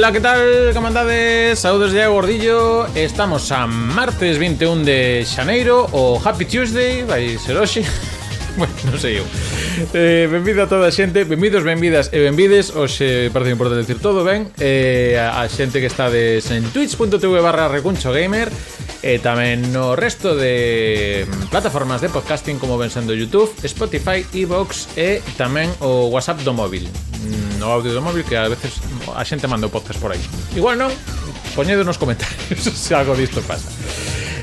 Ola, que tal, camandades? Saúdos de Gordillo. Estamos a martes 21 de xaneiro. O Happy Tuesday vai ser hoxe. Bueno, non sei eu. Benvido a toda a xente. Benvidos, benvidas e benvides. Hoxe parece importante decir todo ben. A xente que estades en twitch.tv/recunchogamer. E tamén no resto de plataformas de podcasting, como ven sendo YouTube, Spotify, iVoox e tamén o WhatsApp do móvil. No audio do móvil, que a veces a xente manda o podcast por aí. Igual non, poñedo nos comentarios se algo disto pasa.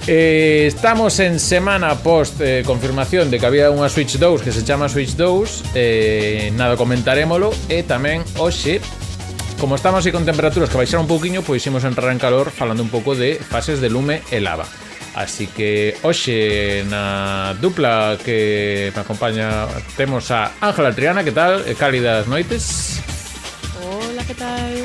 Estamos en semana post confirmación de que había unha Switch 2 que se chama Switch 2. Nada, comentarémolo. E tamén hoxe, como estamos aí con temperaturas que baixaron un pouquiño, pois imos entrar en calor falando un pouco de fases de lume e lava. Así que hoxe na dupla que me acompaña temos a Ángela Triana. Que tal? Cálidas noites. Hola, que tal?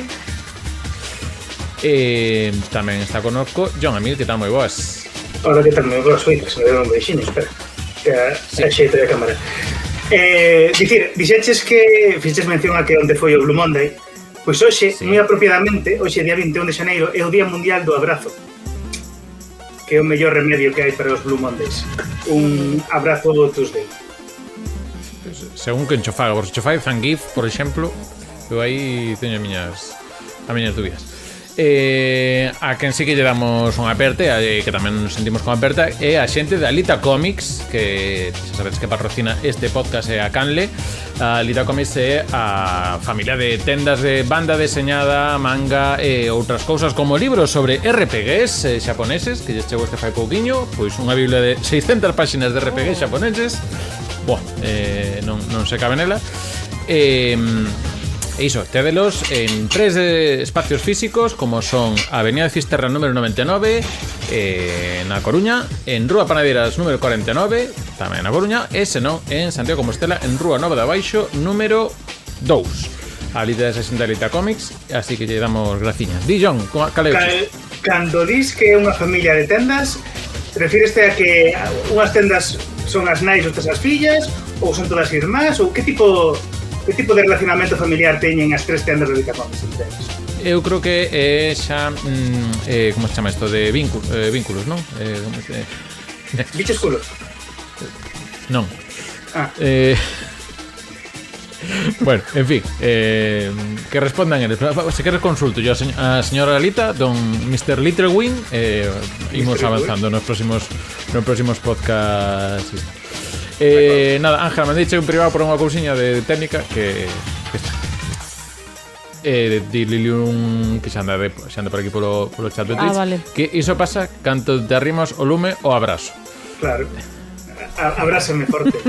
Tamén está conosco John Emil. Que tal? Moi boas. Hola, que tal? Moi boas noites. Me deron un beixinho, espera. Que a xeito da cámara. Dixeches que fixeches mención a que onde foi o Blue Monday. Pois hoxe, moi apropiadamente, hoxe día 21 de xaneiro, é o Día Mundial do Abrazo, que é o mellor remedio que hai para os Blue Mondays. Un abrazo Tuesday. Según que enchofaga, por se enchofai Zangief, por exemplo, eu aí teño as miñas dúbidas. A quen sí que lle damos unha aperte, que tamén nos sentimos con aperta, é a xente de Alita Comics, que xa sabedes que patrocina este podcast, é a Canle. A Alita Comics é a familia de tendas de banda deseñada, manga e outras cousas, como libros sobre RPGs xaponeses, que lle chegou este fai pouquiño, pois unha biblia de 600 páxinas de RPGs xaponeses. Non se cabe nela. E iso, tedelos en tres espacios físicos, como son a Avenida de Fisterra número 99 na Coruña, en Rúa Panadeiras número 49 tamén na Coruña, e senón en Santiago de Compostela en Rúa Nova de Abaixo número 2. A lista de 60 Alita Comics, así que lle damos graciñas. Di, John, cal é o chiste? Cando dis que é unha familia de tendas, refíreste a que unhas tendas son as nais, outras as fillas, ou son todas irmás, ou que tipo de relacionamento familiar teñen as tres tendas de Alita Comics? Eu creo que é xa como se chama isto? De vínculos, non? Bichos culos? Non. Bueno, en fin, que respondan eles. Se queres consulto yo a señora Alita, don Mr. Littlewin, imos avanzando nos próximos podcasts. Nada, Ángela, me dixe un privado por unha cousiña de técnica que está. Dile un que xa anda por aquí polo chat de Twitch, vale. Que iso pasa canto te arrimas o lume o abrazo. Claro. Abrázame forte.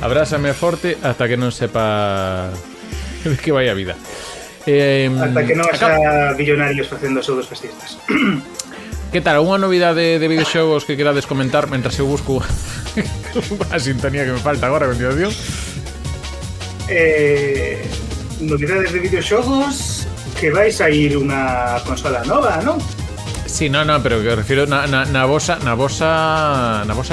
Abrázame forte hasta que non sepa de que vai a vida. Hasta que non haxa billonarios facendo soudos fascistas. Que tal? Unha novidade de videoxogos que querades comentar mentras eu busco a sintonía que me falta agora a continuación? Novidades de videoxogos, que vai sair unha consola nova, non? Sí, no, pero que refiro na vosa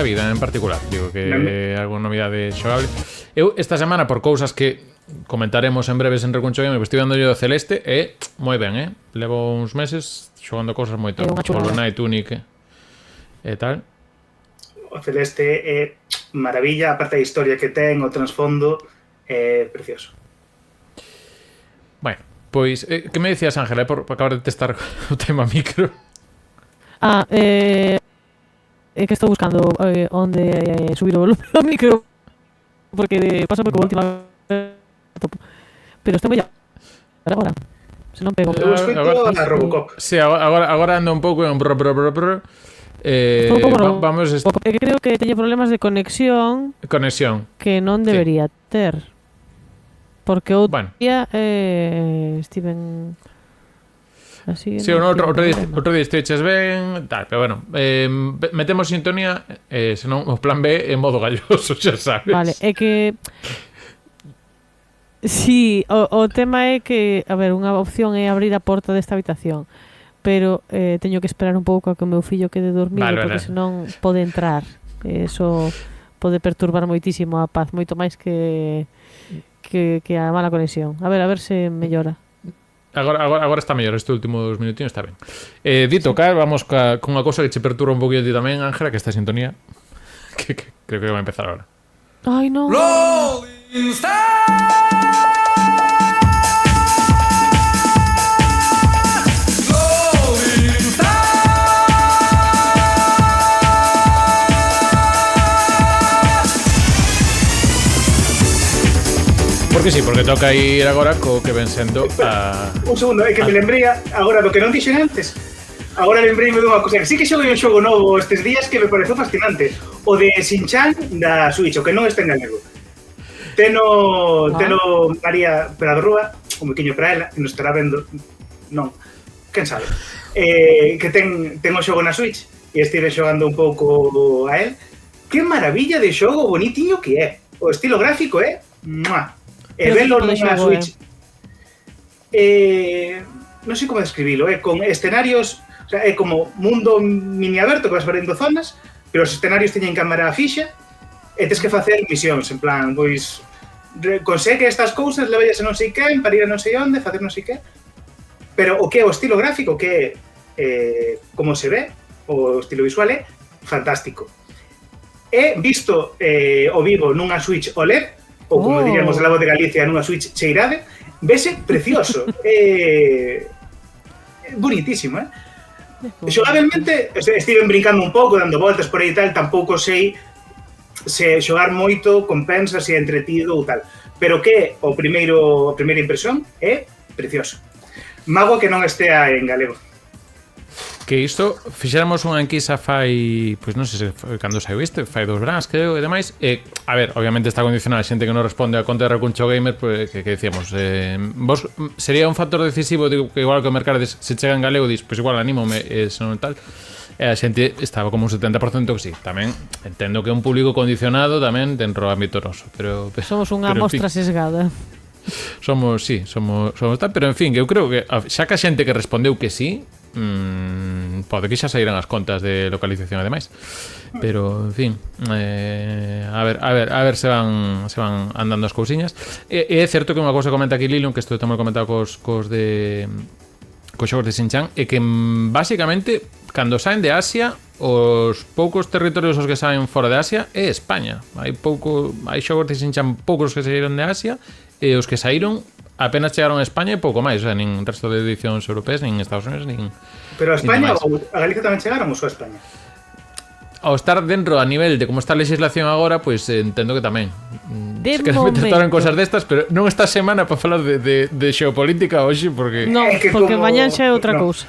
vida en particular. Digo que algo novidade xogable. Eu esta semana, por cousas que comentaremos en breves en Recuncho Game, estive dando yo Celeste e moi ben, levo uns meses xogando cousas moito. Hollow Knight, Tunic e tal. O Celeste é maravilla, aparte da historia que ten, o trasfondo é precioso. Bueno, pois, que me decías, Ángela, por acabar de testar o tema micro? Que estou buscando onde subir o volumen do micro, porque pasa porque a última pero estou mellor agora. Se non pego. Eu escuto a Robocop. Sí, agora ando un pouco en vamos creo que teño problemas de conexión que non debería ter. Porque outro día estiven así. Sí, outro día esteches ben, tal, pero bueno, metemos sintonía, senón o plan B en modo galloso, xa sabes. Vale, é que sí, o tema é que, a ver, unha opción é abrir a porta desta habitación, pero teño que esperar un pouco a que o meu fillo quede dormido, porque senón pode entrar. Eso pode perturbar moitísimo a paz, moito máis que a mala conexión. A ver se mellora. Agora está mellor, este último 2 minutinhos está ben. Dito, cá vamos con unha cousa que che perturba un poquillo a ti tamén, Ángela, que esta sintonía que creo que vai a empezar agora. Ai, non. Rolling Star. Porque sí, porque toca ir agora co que ven sendo a... Un segundo, é que me lembrei agora do que non dixen antes. Agora lembrei-me dunha cousa. Sí que xoguei un xogo novo estes días que me pareceu fascinante. O de Shin-Chan da Switch, o que non está en galego. Teno María Pradrúa, un pequeño para ela, que nos estará vendo. Non, quen sabe. Que ten o xogo na Switch e estive xogando un pouco a él. Que maravilla de xogo bonitiño que é. O estilo gráfico é... ¡mua! E velo nunha Switch. Non sei como describilo, con escenarios, o sea, é como mundo mini aberto que vas variando zonas, pero os escenarios teñen cámara fixa e tens que facer misións, en plan, pois consegue estas cousas, levellas a non sei quen, para ir a non sei onde, facer non sei que. Pero o que é o estilo gráfico, que é como se ve, o estilo visual é fantástico. E visto o vivo nunha Switch OLED, ou como diríamos do lado de Galicia nunha Switch cheirade, vese precioso. Bonitísimo, Xogablemente, estiven brincando un pouco, dando voltas por aí e tal, tampouco sei se xogar moito compensa, se é entretido ou tal. Pero que a primeira impresión é precioso. Mago que non estea en galego. Que isto, fixéramos unha enquisa fai, pois non sei se cando saiu este, fai 2 branas, creo, e demais. A ver, obviamente está condicionada a xente que non responde a conta de Recuncho Gamer, pues, que decíamos, vos sería un factor decisivo, digo, que igual que o mercado se chega en galego, dis, pois igual anímome, se non tal. E a xente estaba como un 70% que sí. Tamén entendo que é un público condicionado tamén dentro do ámbito noso, pero somos unha mostra sesgada. Somos tal, pero en fin, eu creo que xa que a xente que respondeu que sí, pode que xa saíran as contas de localización e demais, pero en fin, a ver se van andando as cousiñas. E é certo que unha cousa comenta aquí Lilium, que isto tamén comentado cos xogos de Shin-Chan, é que basicamente cando saen de Asia, os poucos territorios os que saen fora de Asia é España. Hai xogos de Shin-Chan poucos que saíron de Asia, e os que saíron apenas chegaron a España e pouco máis, o sea, nin resto de edicións europeas, nin Estados Unidos, nin... Pero a España ou a Galicia tamén chegaron ou só a España? Ao estar dentro a nivel de como está a legislación agora, pois entendo que tamén. De se queres meter en cosas destas, pero non esta semana para falar de xeopolítica hoxe, porque... Non, porque mañán xa é outra cousa.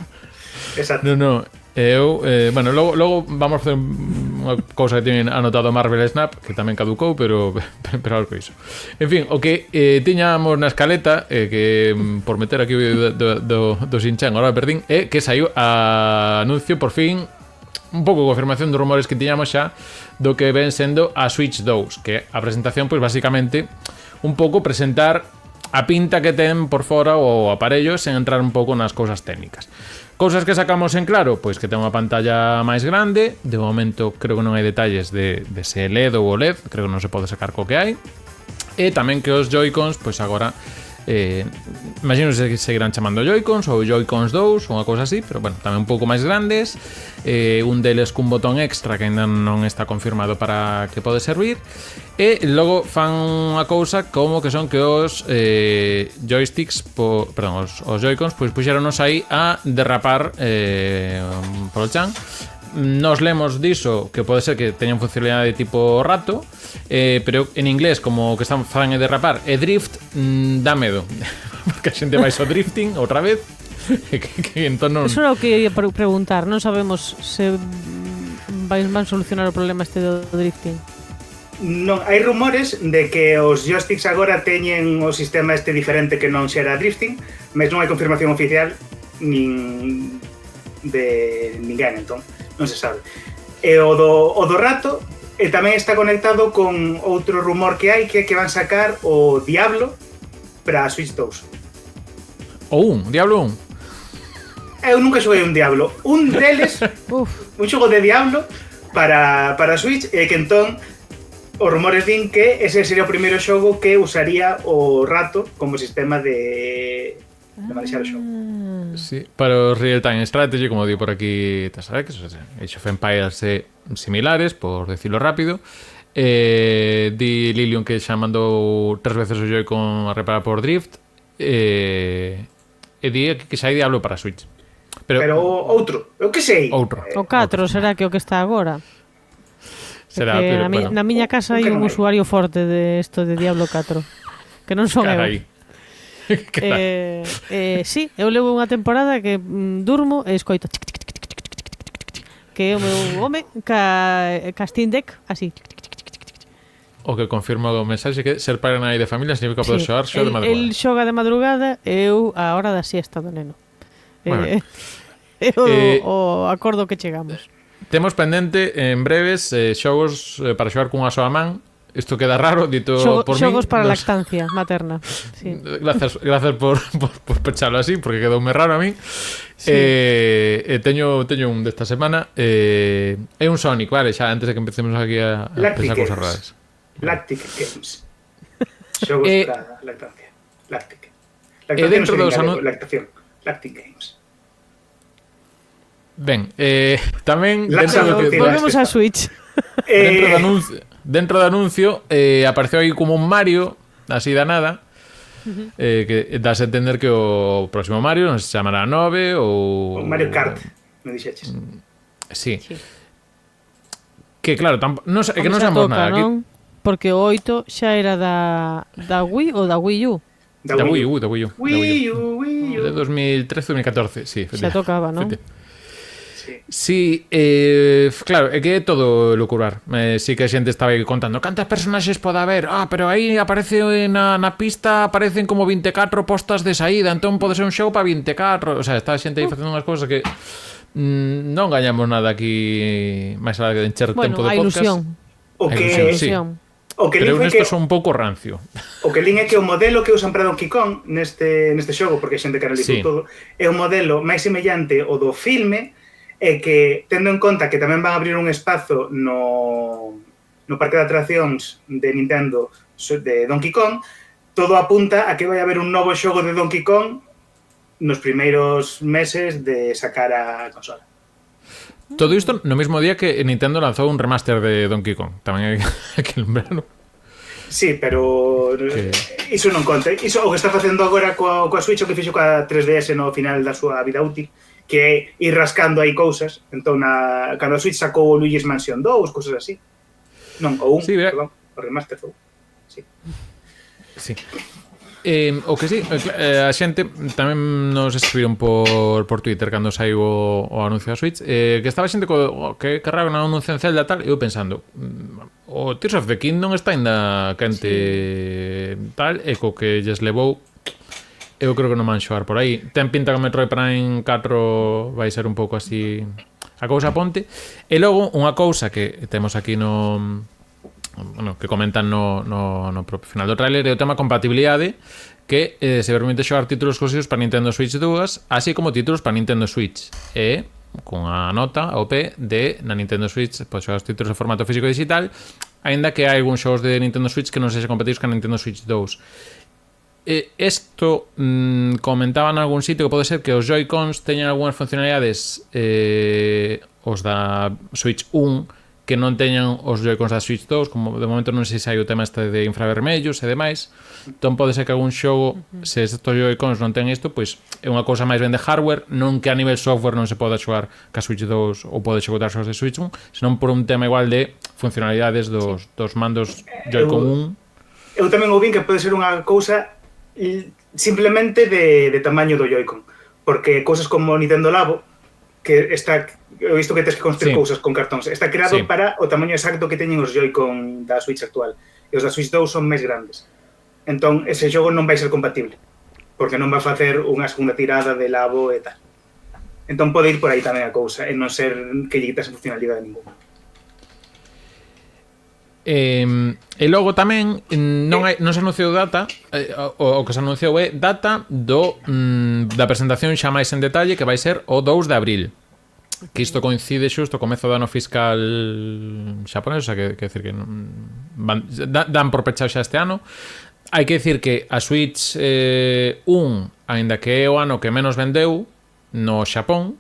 Exacto. Non. Eu, bueno, logo vamos a facer unha cousa que teñen anotado Marvel Snap, que tamén caducou, pero algo que iso. En fin, o que tiñamos na escaleta, que por meter aquí o vídeo do Shin-Chan, agora perdín, é que saiu a anuncio, por fin, un pouco de confirmación dos rumores que tiñamos xa do que ven sendo a Switch 2, que a presentación, pois basicamente, un pouco presentar a pinta que ten por fora o aparello sen entrar un pouco nas cousas técnicas. Cousas que sacamos en claro, pois que ten unha pantalla máis grande. De momento creo que non hai detalles de se LED ou OLED, creo que non se pode sacar co que hai. E tamén que os Joy-Cons, pois agora imagino que seguirán chamando Joy-Cons ou Joy-Cons 2 ou unha cousa así, pero bueno, tamén un pouco máis grandes, un deles cun botón extra que ainda non está confirmado para que pode servir, e logo fan unha cousa como que son que os joysticks, os Joy-Cons, pois puxéronos aí a derrapar polo chan. Nos lemos diso que pode ser que teñan funcionalidade de tipo rato, pero en inglés, como que están facendo derrapar e drift, dá medo porque a xente vai so drifting outra vez que entón non... Eso era o que ia preguntar. Non sabemos se van solucionar o problema este do drifting. Non, hai rumores de que os joysticks agora teñen o sistema este diferente que non xera drifting, mas non hai confirmación oficial nin de ninguén, entón non se sabe. E o do rato tamén está conectado con outro rumor que hai, que van sacar o Diablo para a Switch 2. O Diablo 1. Eu nunca xoguei un Diablo. Un deles, un xogo de Diablo para Switch, e que entón os rumores din que ese sería o primeiro xogo que usaría o rato como sistema de de manexar o xogo. Sí, para o Real Time Strategy, como digo por aquí, te sabes que Age of Empires similares, por decirlo rápido. Di Lilium que xa mandou 3 veces o Joy-Con a reparar por drift. E di que xa hai Diablo para Switch. Pero outro, eu que sei. Outro. O 4 será que o que está agora. Será, Porque pero, bueno. na miña casa hai un usuario forte de isto de Diablo 4. Que non son Carai. Sí, eu levo unha temporada que durmo e escoito que é o meu home ca Steam Deck así. O que confirma o mensaxe que ser pai nai de familia significa poder xogar xo de madrugada. El xoga de madrugada e eu a hora da siesta do neno. O acordo que chegamos. Temos pendente en breves xogos para xogar cunha soa man. Isto queda raro, dito por min. Xogos para lactancia materna. Sí. Gracias por pechalo así, porque quedoume raro a min. Sí. Teño un desta semana. É un Sonic, vale, xa antes de que empecemos aquí a pensar cosas raras. Lactic Games. Xogos para lactancia. Lactic. Dentro dos lactación. Lactic Games. Ben, tamén volvemos a Switch. Dentro do anuncio apareceu aí como un Mario, así da nada. Que das a entender que o próximo Mario non se chamará 9 ou Mario Kart, me dixeches. Sí. Que claro, non sabemos nada aquí. Porque o 8 xa era da Wii ou da Wii U? Da Wii U. Wii U. De 2013-2014, sí. Xa tocaba, non? Sí, claro, é que é todo lucurar. Sí que a xente estaba aí contando cantas personaxes pode haber. Pero aí aparece na pista aparecen como 24 postas de saída, entón pode ser un show para 24. O sea, está a xente aí facendo unhas cousas que non gañamos nada aquí máis alá de encher tempo de podcast. O que pero nesto son un pouco rancio. O que lin é que o modelo que usan para Donkey Kong neste xogo, porque a xente que analizou todo, é un modelo máis semellante ao do filme, e que, tendo en conta que tamén van a abrir un espazo no parque de atraccións de Nintendo de Donkey Kong, todo apunta a que vai haber un novo xogo de Donkey Kong nos primeiros meses de sacar a consola. Todo isto no mesmo día que Nintendo lanzou un remaster de Donkey Kong. Tamén hai que lembrarlo. Sí, pero iso non conta. Iso o que está facendo agora coa Switch, o que fixo coa 3DS no final da súa vida útil, que é ir rascando aí cousas. Entón, cando a Switch sacou o Luigi's Mansion 2, cousas así. Non, o 1, perdón, o remaster foi. Sí. Sí. O que sí, a xente tamén nos escribiron por Twitter cando saiu o anuncio da Switch, que estaba xente que carraba un anuncio en Zelda tal, e eu pensando, o Tears of the Kingdom está ainda quente tal, e co que lles levou eu creo que non van xogar por aí. Ten pinta que o Metroid Prime 4 vai ser un pouco así a cousa ponte. E logo unha cousa que temos aquí que comentan no propio final do trailer é o tema compatibilidade, que se permite xogar títulos exclusivos para Nintendo Switch 2, así como títulos para Nintendo Switch, e con a nota OP de na Nintendo Switch podes xogar os títulos de formato físico e digital, aínda que hai algúns xogos de Nintendo Switch que non sexan compatibles con a Nintendo Switch 2. Esto comentaban en algún sitio que pode ser que os Joy-Cons teñan algunhas funcionalidades os da Switch 1 que non teñan os Joy-Cons da Switch 2, como de momento non sei se hai o tema este de infravermellos e demais. Entón pode ser que algún xogo, se estes Joy-Cons non ten isto, pois é unha cousa máis ben de hardware, non que a nivel software non se poda xogar ca Switch 2 ou pode xogar xogos de Switch 1, senón por un tema igual de funcionalidades dos mandos Joy-Con 1. Eu tamén ouvín que pode ser unha cousa simplemente de tamaño do Joy-Con, porque cousas como Nintendo Labo, que está, he visto que tens que construir cousas con cartóns, está creado para o tamaño exacto que teñen os Joy-Con da Switch actual, e os da Switch 2 son máis grandes. Entón, ese xogo non vai ser compatible, porque non vai facer unha segunda tirada de Labo e tal. Entón pode ir por aí tamén a cousa, e non ser que lle quitas funcionalidade ninguna. E logo tamén non se anunciou data, o que se anunciou é data da presentación xa máis en detalle, que vai ser o 2 de abril, que isto coincide xusto o comezo do ano fiscal xaponés, o sea, que decir que dan por pechado xa este ano. hai que dicir que a Switch 1, aínda que é o ano que menos vendeu no Xapón,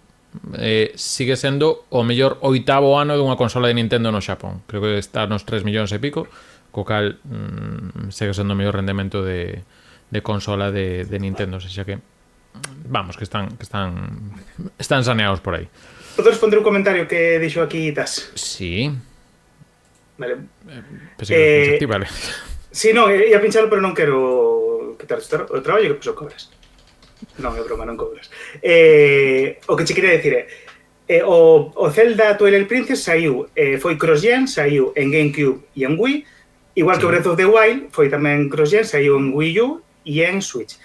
sigue sendo o mellor 8º ano dunha consola de Nintendo no Xapón. Creo que está nos 3 millóns e pico, co cal segue sendo o mellor rendemento de consola de Nintendo, xa que vamos, que están saneados por aí. Podo responder un comentario que dixo aquí Tas? Sí. Vale. Pensei que vale. Sí, non, ia pinchalo, pero non quero quitar o traballo que puso cobras. Non, é broma, non cobras. O que che quería dicir o Zelda Twilight Princess saiu, foi cross-gen, saiu en GameCube e en Wii, igual que o Breath of the Wild, foi tamén cross-gen, saiu en Wii U e en Switch.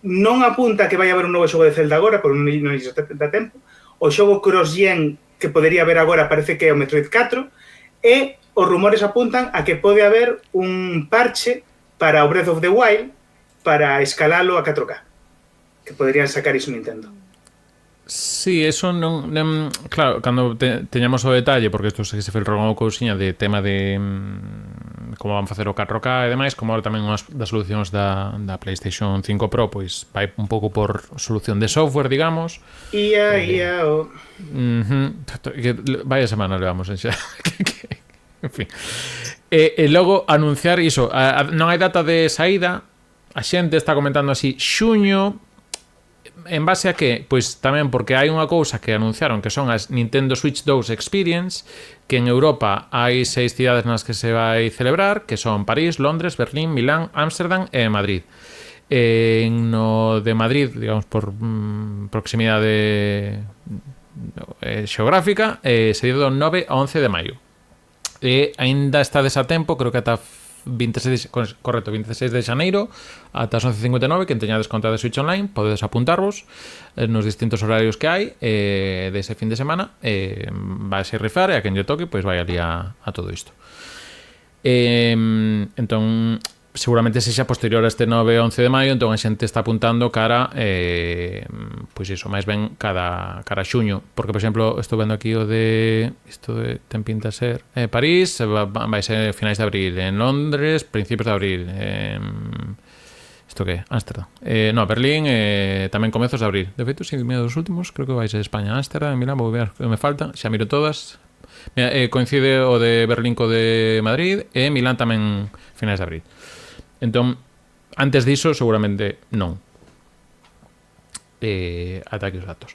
Non apunta que vai haber un novo xogo de Zelda agora, por non iso da tempo. O xogo cross-gen que podería haber agora parece que é o Metroid 4, e os rumores apuntan a que pode haber un parche para o Breath of the Wild para escalalo a 4K, que poderían sacar iso Nintendo. Sí, eso non claro, cando teñamos o detalle, porque isto se filtrou unha cousiña de tema de como van facer o 4K e demais, como ahora tamén unhas das solucións da PlayStation 5 Pro, pois vai un pouco por solución de software, digamos. Vaya semana levamos en xa. En fin. E logo anunciar iso, non hai data de saída, a xente está comentando así xuño. En base a que? Pois tamén porque hai unha cousa que anunciaron que son as Nintendo Switch 2 Experience, que en Europa hai 6 cidades nas que se vai celebrar, que son París, Londres, Berlín, Milán, Ámsterdam e Madrid. No de Madrid, digamos, por proximidade xeográfica, sería do 9 a 11 de maio. E aínda estades a tempo, creo que ata 26 de xaneiro ata as 11:59, que teñades conta de Switch Online, podedes apuntarvos nos distintos horarios que hai dese fin de semana, vai ser rifar e a quen lle toque, pois vai ali a todo isto. Entón, seguramente sexa posterior a este 9 e 11 de maio, entón a xente está apuntando cara pois iso, máis ben cada xuño, porque por exemplo, estou vendo aquí o de isto de ten pinta ser París, vai ser finais de abril, en Londres principios de abril, isto que Ámsterdam, no, Berlín tamén comezos de abril, de feito, si mira dos últimos, creo que vai ser España, Ámsterdam, Milán, vou ver que me falta, xa miro todas. Mira, coincide o de Berlín co de Madrid e Milán tamén finais de abril. Entón, antes diso, seguramente non. Ata aquí os datos.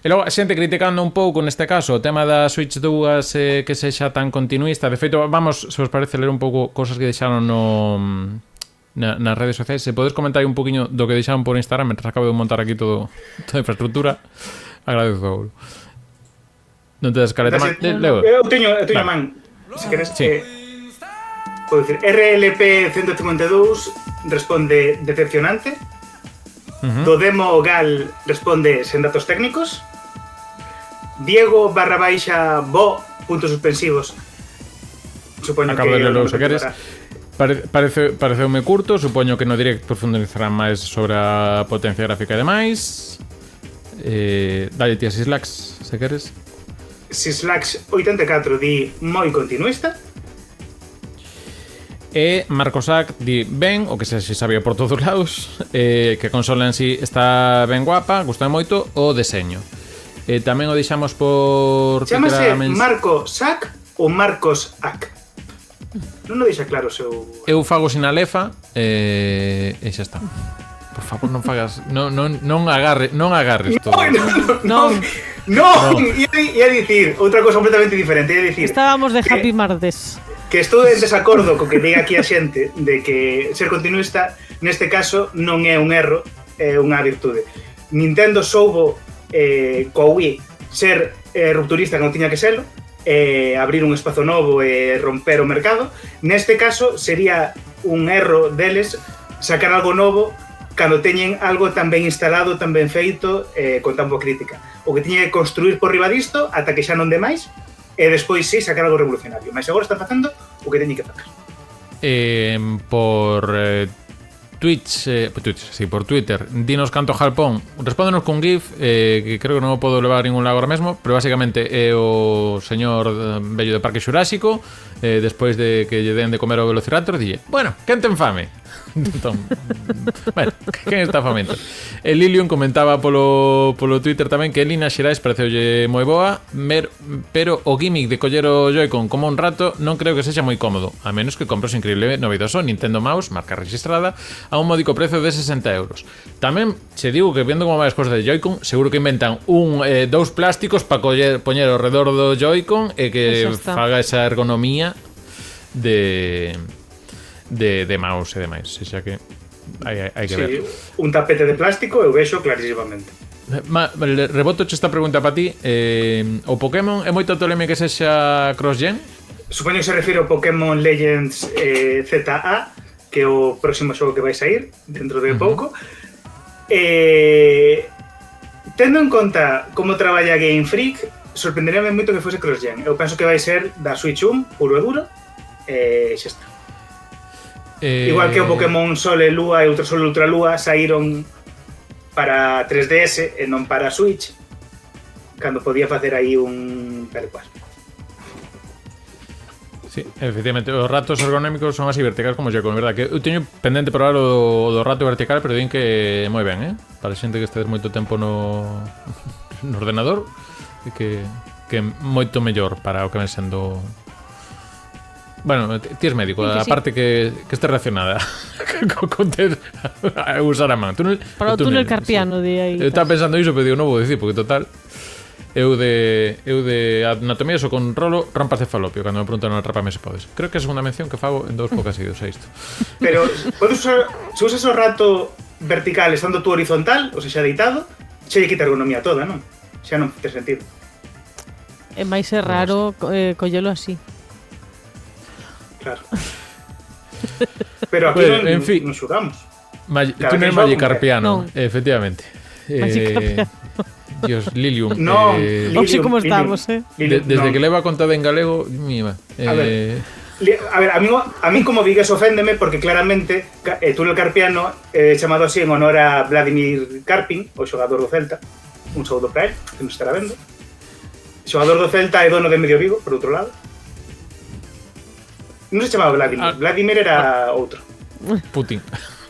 E logo, a xente criticando un pouco, neste caso, o tema da Switch 2 que sexa tan continuista. De feito, vamos, se os parece, ler un pouco cosas que deixaron nas redes sociais. Se podes comentar un poquinho do que deixaron por Instagram, mentre acabo de montar aquí toda a infraestructura, agradezo. Non te das caleta man? Eu teño man. Se queres... Podo dicir, RLP 152 responde decepcionante. Do demo Gal responde sen datos técnicos. Diego _bo puntos suspensivos. Supoño acabo que de lerlo, se queres. Pareceume curto, supoño que no direct profundizarán máis sobre a potencia gráfica e demais. Dalle ti a Sislax, se queres. Sislax 84 di moi continuista. E Marcosac di ben, o que se sabía por todos lados, que a consola en sí está ben guapa, gusta moito o deseño. Tamén o deixamos por... Chámase Marcosac ou Marcos-Ac? Non o deixa claro o seu... Eu fago sin alefa e xa está. Por favor, non fagas... Non agarres todo. Non. Ia dicir outra cosa completamente diferente. Ia dicir... Estábamos de Happy Martes. Que estou en desacordo co que diga aquí a xente de que ser continuista neste caso non é un erro, é unha virtude. Nintendo soubo co Wii ser rupturista que non tiña que serlo, abrir un espazo novo e romper o mercado. Neste caso sería un erro deles sacar algo novo cando teñen algo tan ben instalado, tan ben feito, con tan boa crítica. O que tiña que construir por riba disto ata que xa non de máis, e despois sí sacar algo revolucionario. Mas agora está facendo o que teñen que facer. Por Twitch, sí, por Twitter, dinos canto Jalpón, respóndenos cun gif que creo que non o podo levar a ningún lado agora mesmo, pero basicamente é o señor vello de Parque Xurásico, despois de que lle den de comer o velociraptor, dille, bueno, quen ten fame? Entón, bueno, quen está famento? El Lilium comentaba polo Twitter tamén que Lina Xerais pareceulle moi boa, pero o gimmick de coller o Joy-Con como un rato non creo que sexa moi cómodo, a menos que compres o increíble novidoso Nintendo Mouse, marca registrada, a un módico prezo de 60 euros. Tamén che digo que vendo como vai as cosas de Joy-Con, seguro que inventan dous plásticos para poñer ao redor do Joy-Con e que faga esa ergonomía de mouse e demais, xa que hai que ver. Un tapete de plástico eu vexo clarísimamente. Reboto esta pregunta para ti, o Pokémon é moito toleme que sexa cross-gen? Supoño que se refire ao Pokémon Legends ZA, que é o próximo xogo que vai sair dentro de pouco. Tendo en conta como traballa Game Freak, sorprenderíame moito que fose cross-gen. Eu penso que vai ser da Switch 1, puro e duro, e xa está. Igual que o Pokémon Sol e Lua e Ultra Sol e Ultra Lua saíron para 3DS e non para Switch, cando podía facer aí un tal cual. Sí, efectivamente, os ratos ergonómicos son así verticais como Joy-Con, verdad, que eu teño pendente probar o do rato vertical, pero din que moi ben, para xente que estedes moito tempo no ordenador, que moito mellor para o que ven sendo. Bueno, ti es médico, a parte que esté relacionada con usar a man. Para o túnel carpiano, sí. De aí. Eu estaba pensando iso, pero digo, non vou dicir, porque total eu de anatomía só controlo rampas de falopio, cando me preguntan atrápame se podes. Creo que é a segunda mención que fago en 2 pocas seguidos a isto. Pero podes usar, se usas o rato vertical estando tú horizontal, ou seja, deitado, xa lle quita a ergonomía toda, non? Xa non ten sentido. É máis raro collelo así. Claro. Pero aquí bueno, en fin, nos xugamos. Tú non é Magikarpiano, efectivamente. Magikarpiano. Dios, Lilium. No, Oxe, como estamos, Desde que leva contada en galego, mima. A ver, a mí como digas oféndeme porque claramente túnel carpiano é chamado así en honor a Vladimir Karpin, o xogador do Celta. Un saúdo para él, que nos estará vendo. O xogador do Celta é dono de Medio Vigo, por outro lado. Non se chamaba Vladimir, Vladimir era outro. Putin,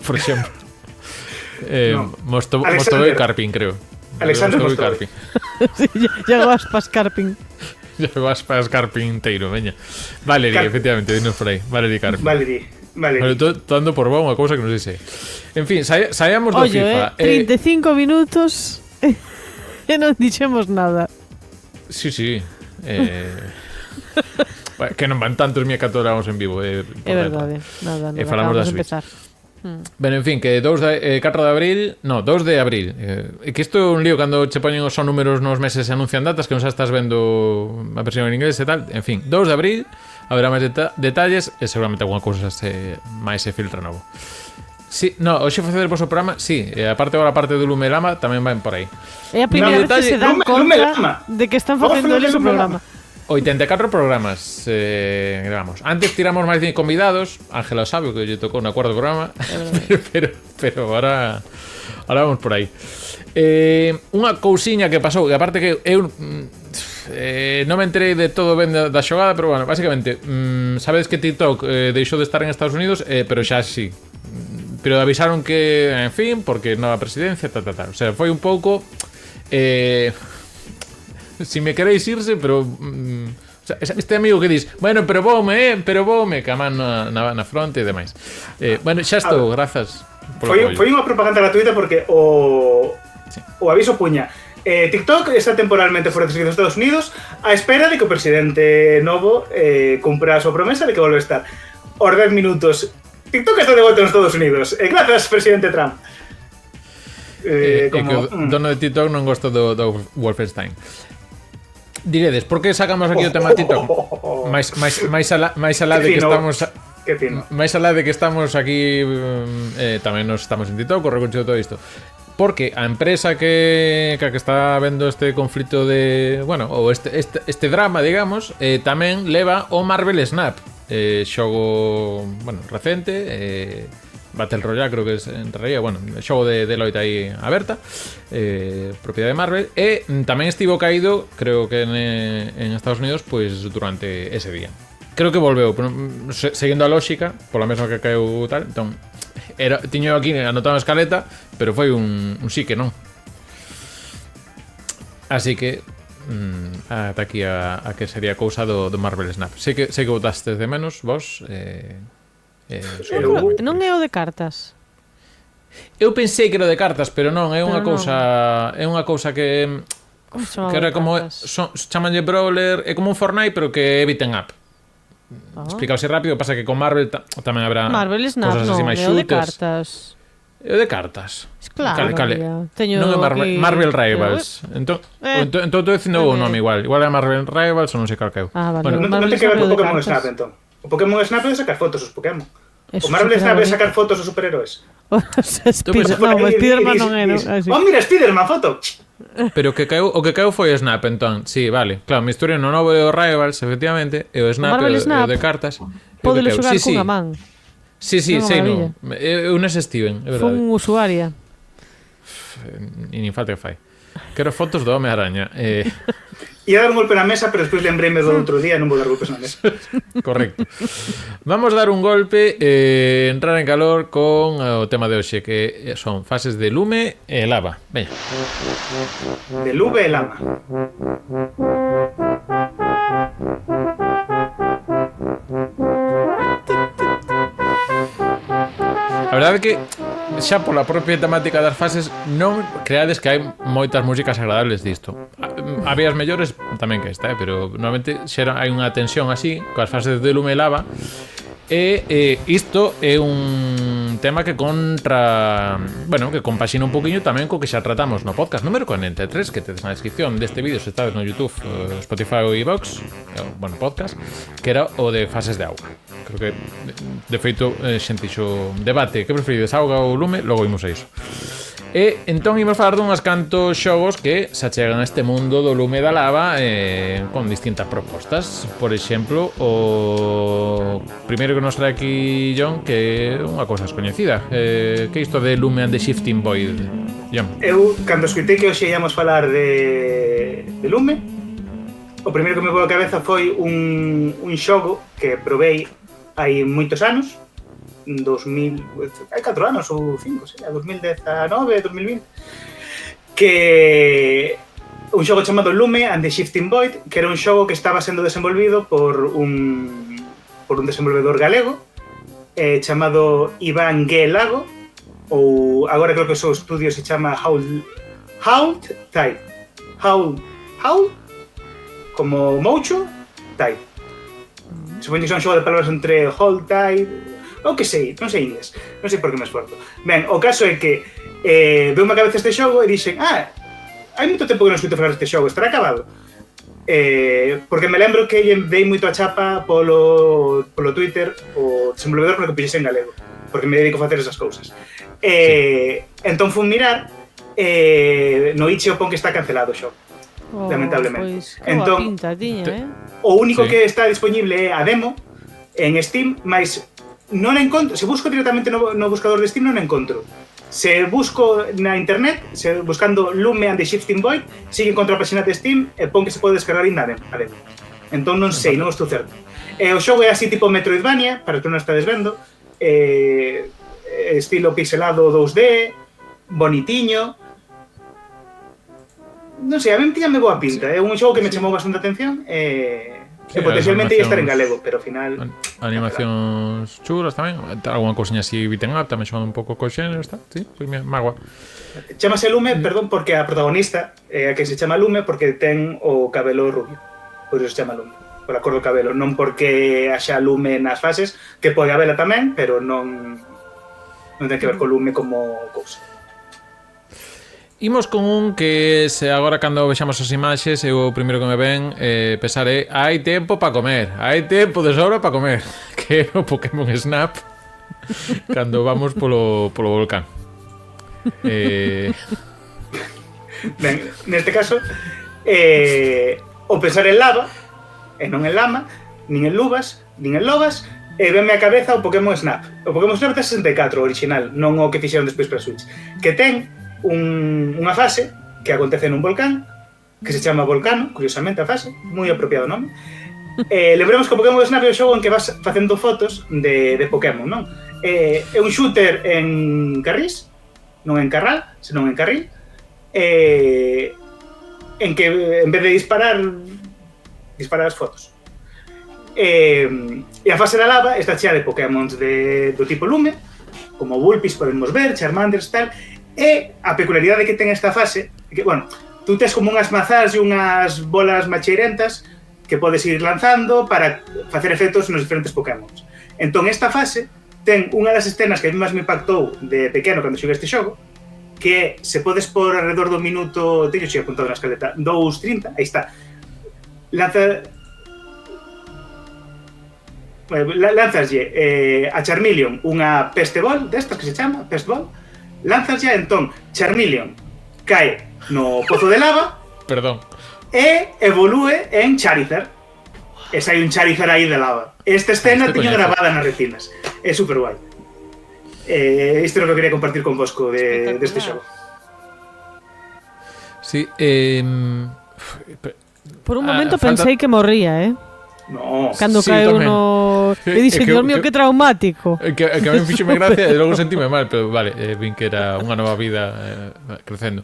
por exemplo. Mostovoi Karpin, creo. Alexander Mostovoi. Sí, Iago Aspas Karpin. Iago Aspas Karpin inteiro, veña. Valerie, efectivamente, dinos por aí. Valerie Karpin. Valerie. Estou dando por boa unha cousa que non sei. En fin, saíamos do FIFA. 35 minutos e non dixemos nada. Sí. Que non van tantos mía 14 horas en vivo. É verdade, nada. E falamos da Switch. Ben, en fin, que 2 de abril, que isto é un lío cando che poñen os son números nos meses e anuncian datas que non xa estás vendo a versión en inglés e tal. En fin, 2 de abril haberá máis detalles e seguramente alguna cousa máis se filtra novo. Sí, no, hoxe facer vos o programa, sí, e aparte agora a parte do Lumelama tamén van por aí. É a primeira vez que se dan conta de que están facendo eles o programa. 84 programas grabamos. Antes tiramos máis de convidados. Ángela sabe que lle tocou no cuarto programa. pero ahora vamos por aí. Unha cousiña que pasou, que aparte que eu non me enterei de todo ben da xogada, pero bueno, basicamente sabedes que TikTok deixou de estar en Estados Unidos, pero xa sí. Pero avisaron que, en fin, porque nova presidencia, tal. O sea, foi un pouco si me queréis irse, pero o sea, este amigo que dis, bueno, pero voume, que a man na fronte e demais. Bueno, xa estou, grazas foi unha propaganda gratuita porque o aviso puña TikTok está temporalmente fora dos Estados Unidos a espera de que o presidente novo cumpra a súa promesa de que volve a estar. Os 10 minutos TikTok está de volta nos Estados Unidos. Gracias, presidente Trump. Que o dono de TikTok non gosta do Wolfenstein. Diredes, por que sacamos aquí o tema TikTok? máis alá de que estamos máis alá de que estamos aquí tamén nos estamos en TikTok, corre contigo todo isto. Porque a empresa que está vendo este conflito de, bueno, ou este drama, digamos, tamén leva o Marvel Snap, xogo, bueno, recente, Battle Royale, creo que es en realidad, bueno, xogo de loita aí aberta, propiedade de Marvel, e tamén estivo caído, creo que en Estados Unidos, pois durante ese día. Creo que volveu, pero seguindo a lógica, pola mesma que caeu tal, entón tiño aquí anotado a escaleta, pero foi un sí que non. Así que ata aquí a que sería cousa do Marvel Snap. Sei que votastes de menos vos. Non é o de cartas. Eu pensei que era de cartas, pero non, é unha cousa, é unha cousa que era como chamanlle Brawler, é como un Fortnite, pero que é beaten up. Explícase rápido, pasa que con Marvel tamén habrá Marvel Snap, cosas así máis é o de shooters. cartas. É o de cartas. Claro, Teño non é Marvel Rivals. Entón estou dicindo o nome igual é Marvel Rivals ou non sei cal que é. Vale. Bueno, non ten que ver co Pokémon Snap, entón. O Pokémon Snap é de sacar fotos os Pokémon. O Marvel Snap é sacar fotos os superhéroes. Spiderman non é, non? Oh, mira, Spiderman, foto. Pero o que caeu foi o Snap, entón. Sí, vale. Claro, mi historia no novo é o Rivals, efectivamente, e o Snap é o de cartas. Podelo xogar cunha man. Sí, sei, non. Eu nes Steven, é verdade. Fun usuaria. Nin falta que fai. Quero fotos do Home-Araña. Ia dar un golpe na mesa, pero despois lembreime do outro día e non vou dar golpes na mesa. Correcto. Vamos dar un golpe entrar en calor con o tema de hoxe, que son fases de lume e lava. Veña. De lume e lama. A verdade é que xa pola propia temática das fases non creades que hai moitas músicas agradables disto. Había as mellores tamén que esta, pero normalmente xa hai unha tensión así coas fases de lume e lava. E isto é un tema que que compaxina un poquinho tamén co que xa tratamos no podcast número 43, que tedes na descripción deste vídeo se estades no YouTube, Spotify ou iVoox, podcast, que era o de fases de auga. Creo que de feito xente xo debate, que preferides, auga ou lume? Logo imos a iso. E entón imos falar dunhas cantos xogos que se achegan a este mundo do lume e da lava con distintas propostas. Por exemplo, o primeiro que nos trae aquí John, que é unha cousa descoñecida, que é isto de Lume and the Shifting Void. John. Eu, cando escutei que hoxe íamos falar de lume, o primeiro que me voa a cabeza foi un xogo que probei hai moitos anos, 4 anos ou 5, sei, 2019, 2020, que un xogo chamado Lume and the Shifting Void, que era un xogo que estaba sendo desenvolvido por un desenvolvedor galego chamado Iván G. Lago, ou agora creo que o seu estudio se chama Hold Tide. Hold como Moucho Tide. Supoño que son un xogo de palabras entre Hold Tide, o que sei, non sei inglés, non sei por que me esforzo. Ben, o caso é que veu unha cabeza este xogo e dixen, hai moito tempo que non escuto falar deste xogo, estará acabado? Porque me lembro que dei moito a chapa polo Twitter o desenvolvedor para que puxese en galego, porque me dedico a facer esas cousas. Entón fun mirar, no Itch.io pon que está cancelado o xogo, lamentablemente. Pois, entón, pinta, tiña, o único que está disponible é a demo en Steam, mas non encontro, se busco directamente no buscador de Steam non encontro. Se busco na internet, buscando Lume and the Shifting Void, sigue encontro a página de Steam e pon que se pode descargar ainda a demo. Entón non sei, non estou certo. O xogo é así tipo Metroidvania, para que non estades vendo, estilo pixelado 2D, bonitiño. Non sei, a mí me boa pinta, é un xogo que me chamou bastante atención e potencialmente ia estar en galego, pero ao final animacións chulas tamén, alguna cousiña así beaten up, tamén xogando un pouco co xénero, está, sí, pois mira, magua. Chámase Lume, perdón, porque a protagonista a que se chama Lume porque ten o cabelo rubio, por iso se chama Lume, pola cor do cabelo, non porque haxa lume nas fases, que pode habela tamén, pero non ten que ver co lume como cousa. Imos con un que se agora cando vexamos as imaxes eu o primeiro que me ven pensar é hai tempo para comer, hai tempo de sobra para comer, que é o Pokémon Snap cando vamos polo volcán. Ben, neste caso o pensar en lava e non en lama, nin en luvas, nin en lobas, E venme a cabeza o Pokémon Snap. O Pokémon Snap é 64, o original, non o que fixeron despois para Switch. Que ten unha fase que acontece nun volcán, que se chama Volcano, curiosamente a fase, moi apropiado o nome. Lembremos que o Pokémon Snap é o xogo en que vas facendo fotos de Pokémon, non? É un shooter en carrís, non en carral, senón en carril, en que en vez de disparar as fotos. E a fase da lava está chea de Pokémon do tipo lume, como Vulpix podemos ver, Charmanders, tal, e a peculiaridade que ten esta fase é que, bueno, tú tes como unhas mazás e unhas bolas macheirentas que podes ir lanzando para facer efectos nos diferentes Pokémon. Entón, esta fase ten unha das escenas que a mí máis me impactou de pequeno cando xoguei este xogo, que se podes por alrededor do minuto, teño xe apuntado na escaleta, 2:30, aí está. Lanzaslle a Charmeleon unha Peste Ball, destas que se chama, Pest Ball, lanzaslle, entón, Charmeleon cae no pozo de lava, e evolúe en Charizard. E sai un Charizard aí de lava. Esta escena teño grabada nas retinas. É super guai. Isto é o que quería compartir con vosco deste xogo. Sí, por un momento pensei que morría, No. Cando cae uno... E dixen, Dios mío, que traumático. Que a mí fíxome gracia e logo sentime mal, pero vale, vin que era unha nova vida crecendo.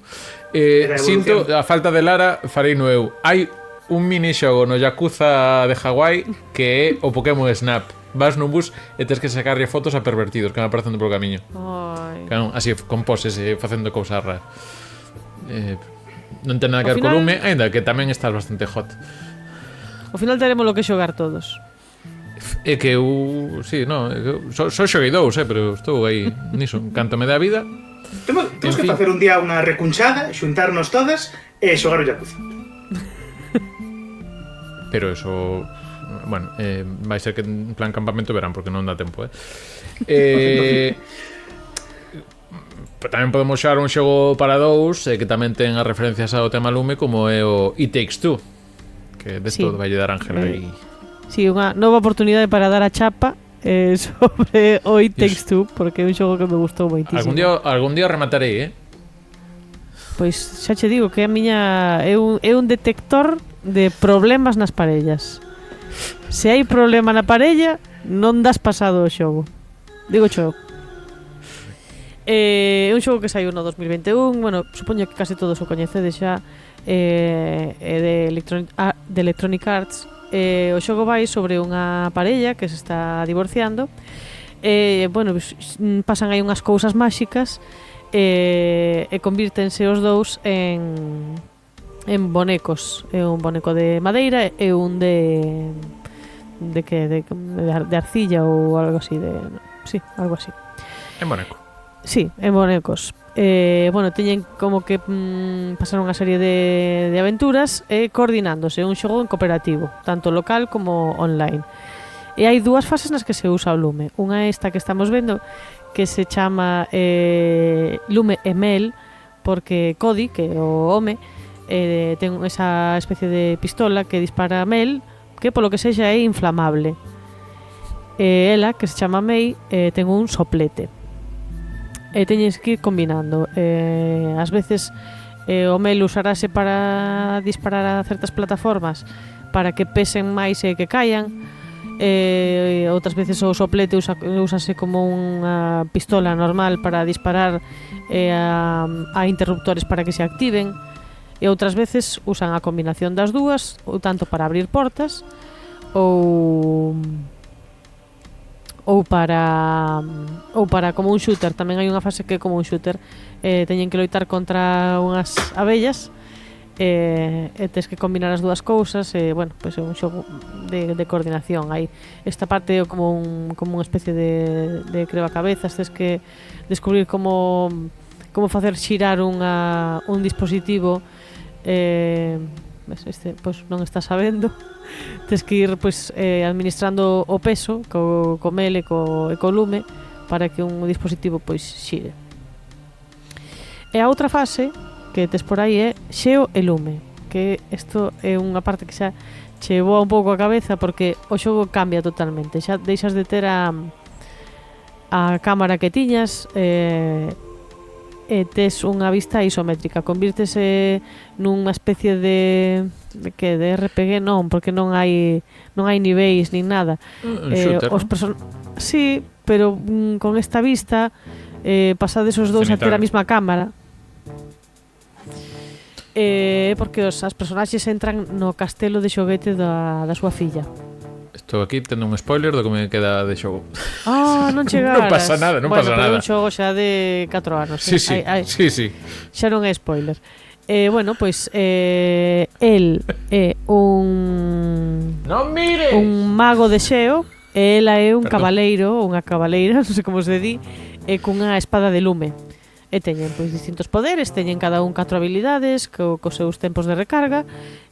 Sinto a falta de Lara, farei no eu. Hai un minixogo no Yakuza de Hawái que é o Pokémon Snap. Vas nun bus e tens que sacarlle fotos a pervertidos que van aparecendo polo camiño. Claro, así, con poses, facendo cousas raras. Non ten nada que ver co lume, ainda que tamén estás bastante hot. Ao final teremos lo que xogar todos. É que eu... Sí, no, só xoguei dous, pero estou aí niso. Canto me dá vida. Temos que facer un día unha recunchada, xuntarnos todas e xogar o Yakuza. Pero eso... Bueno, vai ser que en plan campamento verán, porque non dá tempo, Tamén podemos xogar un xogo para dous que tamén ten as referencias ao tema lume, como é o It Takes Two, que desto vai dar Ángela aí. Sí, unha nova oportunidade para dar a chapa sobre o It Takes Two, porque é un xogo que me gustou moitísimo. Algún día rematarei, Pois xa che digo que a miña é un detector de problemas nas parellas. Se hai problema na parella, non das pasado o xogo. Digo xogo. É un xogo que saiu no 2021, bueno, supoño que case todos o coñecedes xa, de Electronic Arts. O xogo vai sobre unha parella que se está divorciando. Bueno, pasan aí unhas cousas máxicas e convírtense os dous en bonecos. É un boneco de madeira e un de arcilla ou algo así, sí, algo así. En boneco. Sí, en bonecos. Bueno, teñen como que pasar unha serie de aventuras coordinándose, un xogo en cooperativo, tanto local como online. E hai dúas fases nas que se usa o lume. Unha é esta que estamos vendo, que se chama lume e mel, porque Cody, que é o home, ten esa especie de pistola que dispara mel, que polo que sexa é inflamable. Ela, que se chama May, ten un soplete. E teñes que ir combinando. Ás veces o mel usarase para disparar a certas plataformas para que pesen máis e que caian. Outras veces o soplete úsase como unha pistola normal para disparar a interruptores para que se activen. E outras veces usan a combinación das dúas, ou tanto para abrir portas ou para como un shooter. Tamén hai unha fase que é como un shooter, teñen que loitar contra unhas abellas e tes que combinar as dúas cousas. Bueno, pois é un xogo de coordinación. Hai esta parte como unha especie de crevacabezas, tes que descubrir como facer xirar un dispositivo. Este pois non está sabendo. Tes que ir pois administrando o peso co mel e co lume para que un dispositivo pois xire. E a outra fase que tes por aí é xeo e lume, que isto é unha parte que xa che voa un pouco a cabeza porque o xogo cambia totalmente. Xa deixas de ter a cámara que tiñas e tes unha vista isométrica, convírtese nunha especie de RPG, non, porque non hai niveis nin nada. Shooter, sí, pero con esta vista pasades os dous a ter a mesma cámara. Porque as personaxes entran no castelo de xoguete da súa filla. Estou aquí tendo un spoiler do que me queda de xogo. Non chegaras. Non pasa nada, non pasa nada. Bueno, pero un xogo xa de 4 anos. Sí. Xa non é spoiler. Bueno, pois el é Non mires! un mago de xeo e ela é un cabaleiro, unha cabaleira, non sei como se di, cunha espada de lume. E teñen pois distintos poderes, teñen cada un 4 habilidades cos seus tempos de recarga.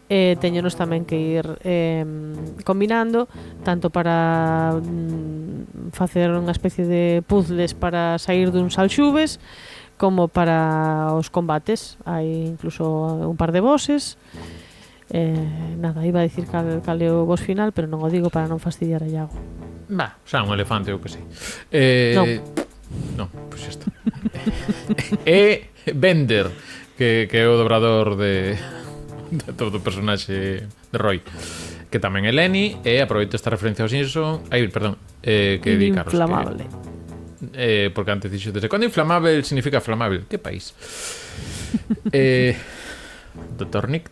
Teñenos tamén que ir combinando tanto para facer unha especie de puzzles para sair dun salxubes como para os combates. Hai incluso un par de bosses. Nada, iba a dicir cal é o boss final, pero non o digo para non fastidiar a Iago. Xa un elefante ou que sei. Non, pois xa está. Bender, que é o dobrador de todo o personaxe de Roy, que tamén é Lenny, e aproveito esta referencia ao Simpson. Que di Carlos inflamable porque antes dixo desde cando inflamable significa flamable, que país? Tornic.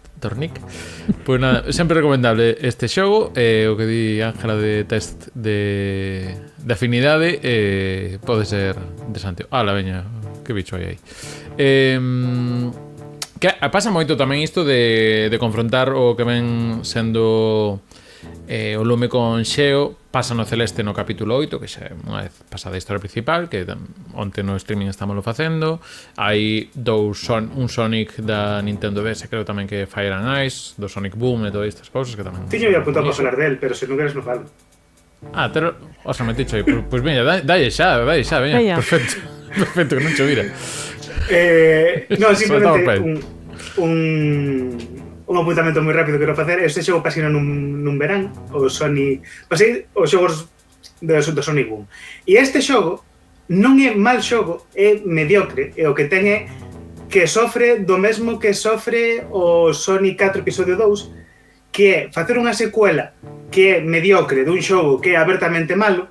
Pois nada, sempre recomendable este xogo. O que di Ángela de test de afinidade pode ser interesante. La veña, que bicho hai aí. Que pasa moito tamén isto de confrontar o que ven sendo o lume con xeo. Pasa no Celeste no capítulo 8, que xa é unha vez pasada a historia principal, que onte no streaming estámoslo facendo. Hai un Sonic da Nintendo DS, creo tamén que Fire and Ice, do Sonic Boom e todas estas cousas que tamén... Tiño ia apuntar para falar del, pero se non queres non falo. Osa, me ticho aí. Pois veña, dalle xa, veña. Perfecto, que non cho vira. Non, simplemente un apuntamento moi rápido que quero facer. Este xogo pasina nun verán, o Sony, pasei os xogos do Sonic Boom. E este xogo non é mal xogo, é mediocre, e o que ten é que sofre do mesmo que sofre o Sonic 4 episodio 2, que é facer unha secuela que é mediocre dun xogo que é abertamente malo,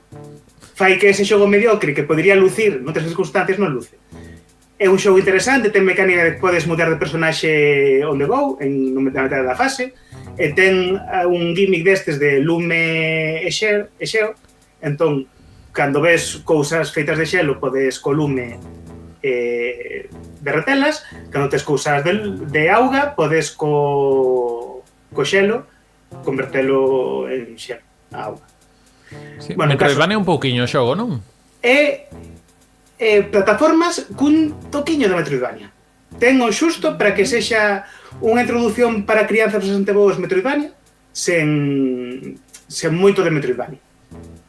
fai que ese xogo mediocre que podería lucir noutras circunstancias non luce. É un xogo interesante, ten mecánica de que podes mudar de personaxe on the go, na metade da fase, e ten un gimmick destes de lume e xeo, entón, cando ves cousas feitas de xelo, podes co lume derretelas, cando tes cousas de auga, podes co xelo convertelo en xelo, a auga. Sí, bueno, Metroidvania un pouquiño o xogo, non? Plataformas cun toquiño de Metroidvania. Ten o xusto para que sexa unha introdución para crianzas bastante boas Metroidvania sen moito de Metroidvania.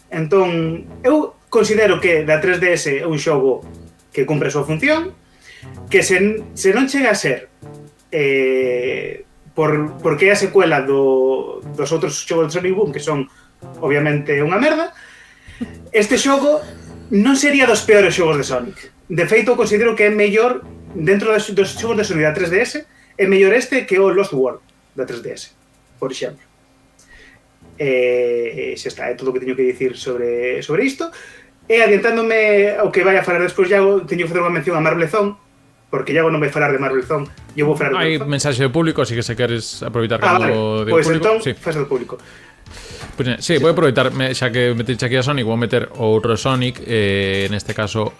Entón, eu considero que da 3DS é un xogo que cumpre a súa función, que se non chega a ser porque é a secuela dos outros xogos de Sonic Boom, que son obviamente unha merda, este xogo non sería dos peores xogos de Sonic. De feito, considero que é mellor dentro dos xogos de Sonic da 3DS, é mellor este que o Lost World da 3DS, por exemplo. Xa está, é todo o que teño que dicir sobre isto. E adiantándome ao que vai a falar despois, Iago, teño que facer unha mención a Marble Zone, porque Iago non vai falar de Marble Zone, eu vou falar de Hai mensaxe do público, así que se queres aproveitar cando vale. Pois entón, faz do público. Pues, sí, vou aproveitar, xa que metiste aquí a Sonic, vou meter outro Sonic, neste caso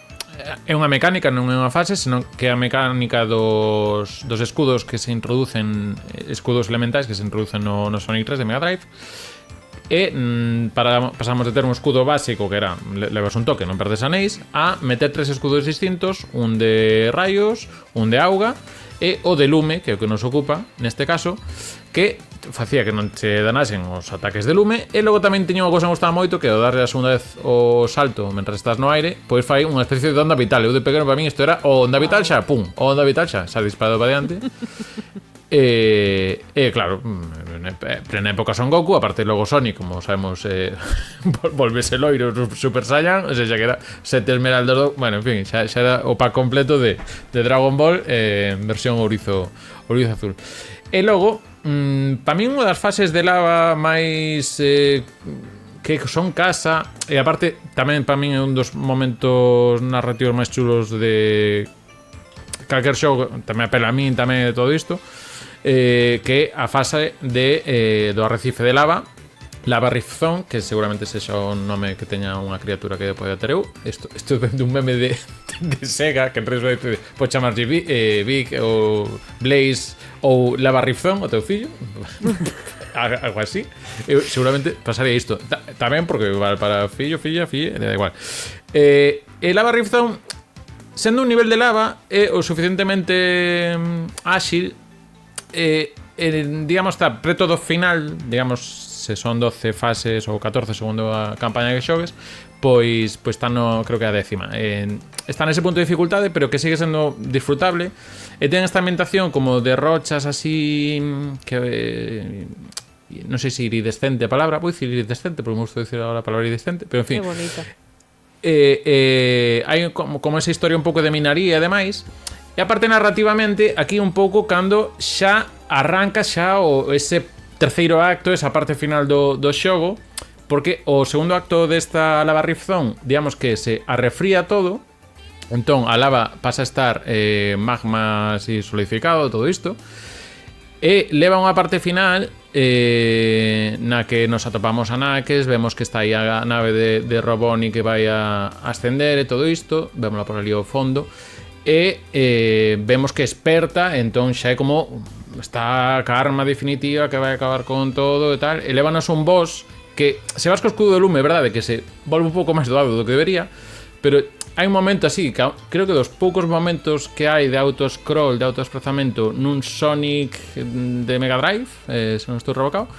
é unha mecánica, non é unha fase, senón que é a mecánica dos escudos que se introducen, escudos elementais que se introducen no Sonic 3 de Mega Drive. E pasamos de ter un escudo básico que era levas un toque, non perdes anéis, a meter 3 escudos distintos, un de rayos, un de auga e o de lume, que é o que nos ocupa neste caso, que facía que non che danasen os ataques de lume. E logo tamén teña unha cousa que me gustaba moito, que ao darle a segunda vez o salto mentre estás no aire, pois fai unha especie de onda vital. Eu de pequeno para min isto era o onda vital xa, pum, o onda vital xa, xa disparado para diante. E claro, plena época Son Goku, aparte logo Sonic, como sabemos, volvese loiro Super Saiyan, o sea, xa que era 7 esmeraldas do... Bueno, en fin, xa era o pack completo de Dragon Ball versión ourizo azul. E logo, para min unha das fases de lava máis que son casa, e aparte tamén para min é un dos momentos narrativos máis chulos de calquer xogo, tamén apela a min tamén de todo isto, que a fase do arrecife de lava Rift Zone, que seguramente sexa o nome que teña unha criatura que pode ter eu. Isto é dun meme de Sega, que en realidad pode chamarlle Big ou Blaze ou Rift Zone, o teu fillo. Algo así. Eu seguramente pasaría isto. Tamén porque vale para fillo, filla, da igual. E Rift Zone, sendo un nivel de lava, é o suficientemente áxil, digamos, está preto do final, digamos, se son 12 fases ou 14 segundo a campaña que xogues, pois está no, creo que a 10ª. Está nese punto de dificultade, pero que sigue sendo disfrutable, e ten esta ambientación como de rochas así que non sei se iridescente a palabra, vou dicir iridescente porque me gusta dicir a palabra iridescente, pero en fin, que bonita. Hai como esa historia un pouco de minaría e demais. E aparte narrativamente, aquí un pouco cando xa arranca xa ese terceiro acto, esa parte final do xogo, porque o segundo acto desta lava Rift Zone, digamos que se arrefría todo, entón a lava pasa a estar magma así solidificado, todo isto, e leva unha parte final na que nos atopamos a Naques, vemos que está aí a nave de Roboni que vai a ascender e todo isto, vémola por ali ao fondo, e vemos que esperta, entón xa é como está a arma definitiva que vai acabar con todo e tal, e lévanos un boss que se vas co escudo de lume, verdade, que se volve un pouco máis doado do que debería, pero hai un momento así, que creo que dos poucos momentos que hai de auto-scroll, de auto-desprazamento nun Sonic de Mega Drive, se non estou rebocado,